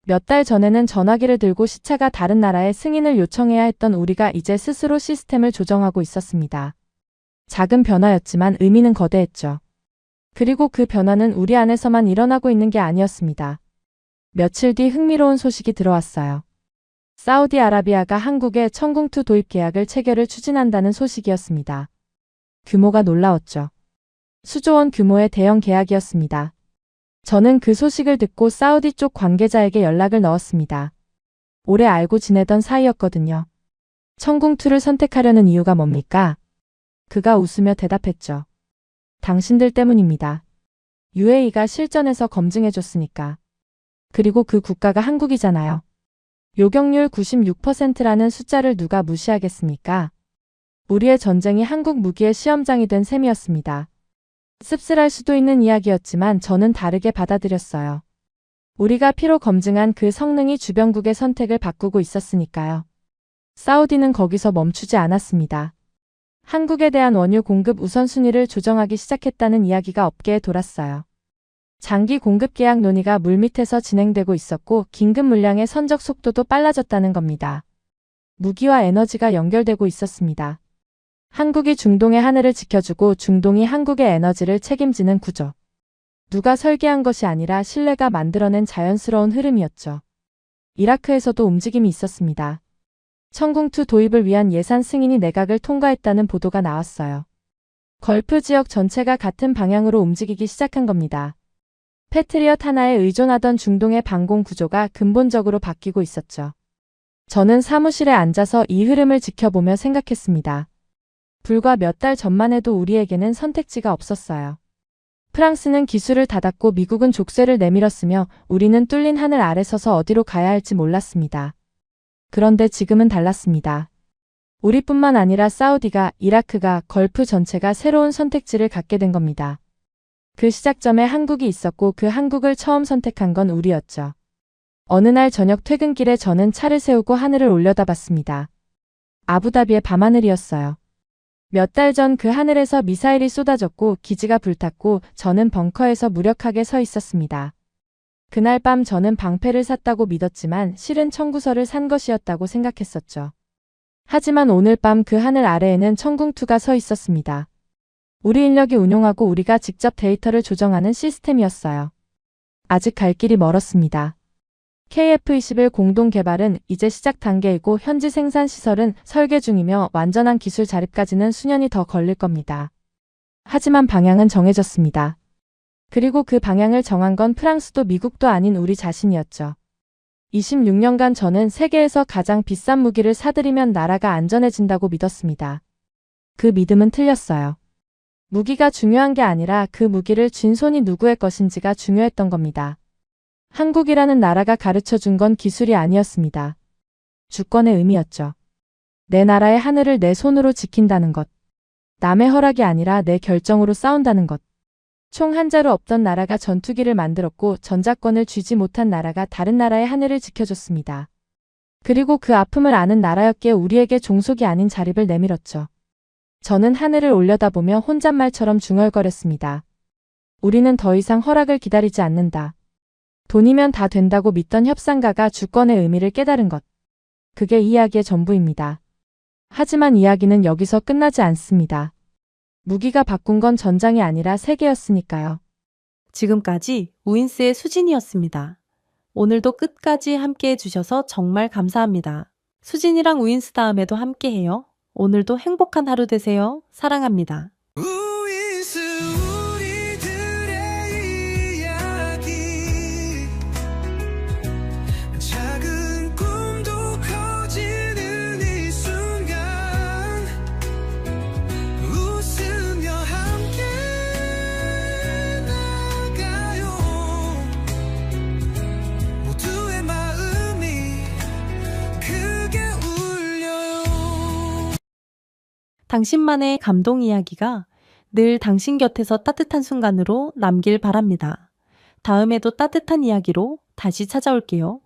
몇 달 전에는 전화기를 들고 시차가 다른 나라에 승인을 요청해야 했던 우리가 이제 스스로 시스템을 조정하고 있었습니다. 작은 변화였지만 의미는 거대했죠. 그리고 그 변화는 우리 안에서만 일어나고 있는 게 아니었습니다. 며칠 뒤 흥미로운 소식이 들어왔어요. 사우디아라비아가 한국에 천궁2 도입 계약을 체결을 추진한다는 소식이었습니다. 규모가 놀라웠죠. 수조원 규모의 대형 계약이었습니다. 저는 그 소식을 듣고 사우디 쪽 관계자에게 연락을 넣었습니다. 오래 알고 지내던 사이였거든요. 천궁2를 선택하려는 이유가 뭡니까? 그가 웃으며 대답했죠. 당신들 때문입니다. UAE가 실전에서 검증해줬으니까. 그리고 그 국가가 한국이잖아요. 요격률 96%라는 숫자를 누가 무시하겠습니까? 우리의 전쟁이 한국 무기의 시험장이 된 셈이었습니다. 씁쓸할 수도 있는 이야기였지만 저는 다르게 받아들였어요. 우리가 피로 검증한 그 성능이 주변국의 선택을 바꾸고 있었으니까요. 사우디는 거기서 멈추지 않았습니다. 한국에 대한 원유 공급 우선순위를 조정하기 시작했다는 이야기가 업계에 돌았어요. 장기 공급 계약 논의가 물밑에서 진행되고 있었고 긴급 물량의 선적 속도도 빨라졌다는 겁니다. 무기와 에너지가 연결되고 있었습니다. 한국이 중동의 하늘을 지켜주고 중동이 한국의 에너지를 책임지는 구조. 누가 설계한 것이 아니라 신뢰가 만들어낸 자연스러운 흐름이었죠. 이라크에서도 움직임이 있었습니다. 천궁2 도입을 위한 예산 승인이 내각을 통과했다는 보도가 나왔어요. 걸프 지역 전체가 같은 방향으로 움직이기 시작한 겁니다. 패트리엇 하나에 의존하던 중동의 방공 구조가 근본적으로 바뀌고 있었죠. 저는 사무실에 앉아서 이 흐름을 지켜보며 생각했습니다. 불과 몇 달 전만 해도 우리에게는 선택지가 없었어요. 프랑스는 기술을 닫았고 미국은 족쇄를 내밀었으며 우리는 뚫린 하늘 아래 서서 어디로 가야 할지 몰랐습니다. 그런데 지금은 달랐습니다. 우리뿐만 아니라 사우디가, 이라크가, 걸프 전체가 새로운 선택지를 갖게 된 겁니다. 그 시작점에 한국이 있었고 그 한국을 처음 선택한 건 우리였죠. 어느 날 저녁 퇴근길에 저는 차를 세우고 하늘을 올려다봤습니다. 아부다비의 밤하늘이었어요. 몇 달 전 그 하늘에서 미사일이 쏟아졌고 기지가 불탔고 저는 벙커에서 무력하게 서 있었습니다. 그날 밤 저는 방패를 샀다고 믿었지만 실은 청구서를 산 것이었다고 생각했었죠. 하지만 오늘 밤 그 하늘 아래에는 천궁2가 서 있었습니다. 우리 인력이 운용하고 우리가 직접 데이터를 조정하는 시스템이었어요. 아직 갈 길이 멀었습니다. KF-21 공동 개발은 이제 시작 단계이고 현지 생산 시설은 설계 중이며 완전한 기술 자립까지는 수년이 더 걸릴 겁니다. 하지만 방향은 정해졌습니다. 그리고 그 방향을 정한 건 프랑스도 미국도 아닌 우리 자신이었죠. 26년간 저는 세계에서 가장 비싼 무기를 사들이면 나라가 안전해진다고 믿었습니다. 그 믿음은 틀렸어요. 무기가 중요한 게 아니라 그 무기를 쥔 손이 누구의 것인지가 중요했던 겁니다. 한국이라는 나라가 가르쳐준 건 기술이 아니었습니다. 주권의 의미였죠. 내 나라의 하늘을 내 손으로 지킨다는 것. 남의 허락이 아니라 내 결정으로 싸운다는 것. 총 한 자루 없던 나라가 전투기를 만들었고 전자권을 쥐지 못한 나라가 다른 나라의 하늘을 지켜줬습니다. 그리고 그 아픔을 아는 나라였기에 우리에게 종속이 아닌 자립을 내밀었죠. 저는 하늘을 올려다보며 혼잣말처럼 중얼거렸습니다. 우리는 더 이상 허락을 기다리지 않는다. 돈이면 다 된다고 믿던 협상가가 주권의 의미를 깨달은 것. 그게 이야기의 전부입니다. 하지만 이야기는 여기서 끝나지 않습니다. 무기가 바꾼 건 전장이 아니라 세계였으니까요. 지금까지 우인스의 수진이었습니다. 오늘도 끝까지 함께 해주셔서 정말 감사합니다. 수진이랑 우인스 다음에도 함께 해요. 오늘도 행복한 하루 되세요. 사랑합니다. 우인스 우리들의 이야기 작은 꿈도 커지는 이 순간 웃으며 함께 나가요 모두의 마음이 크게 울려요. 당신만의 감동 이야기가 늘 당신 곁에서 따뜻한 순간으로 남길 바랍니다. 다음에도 따뜻한 이야기로 다시 찾아올게요.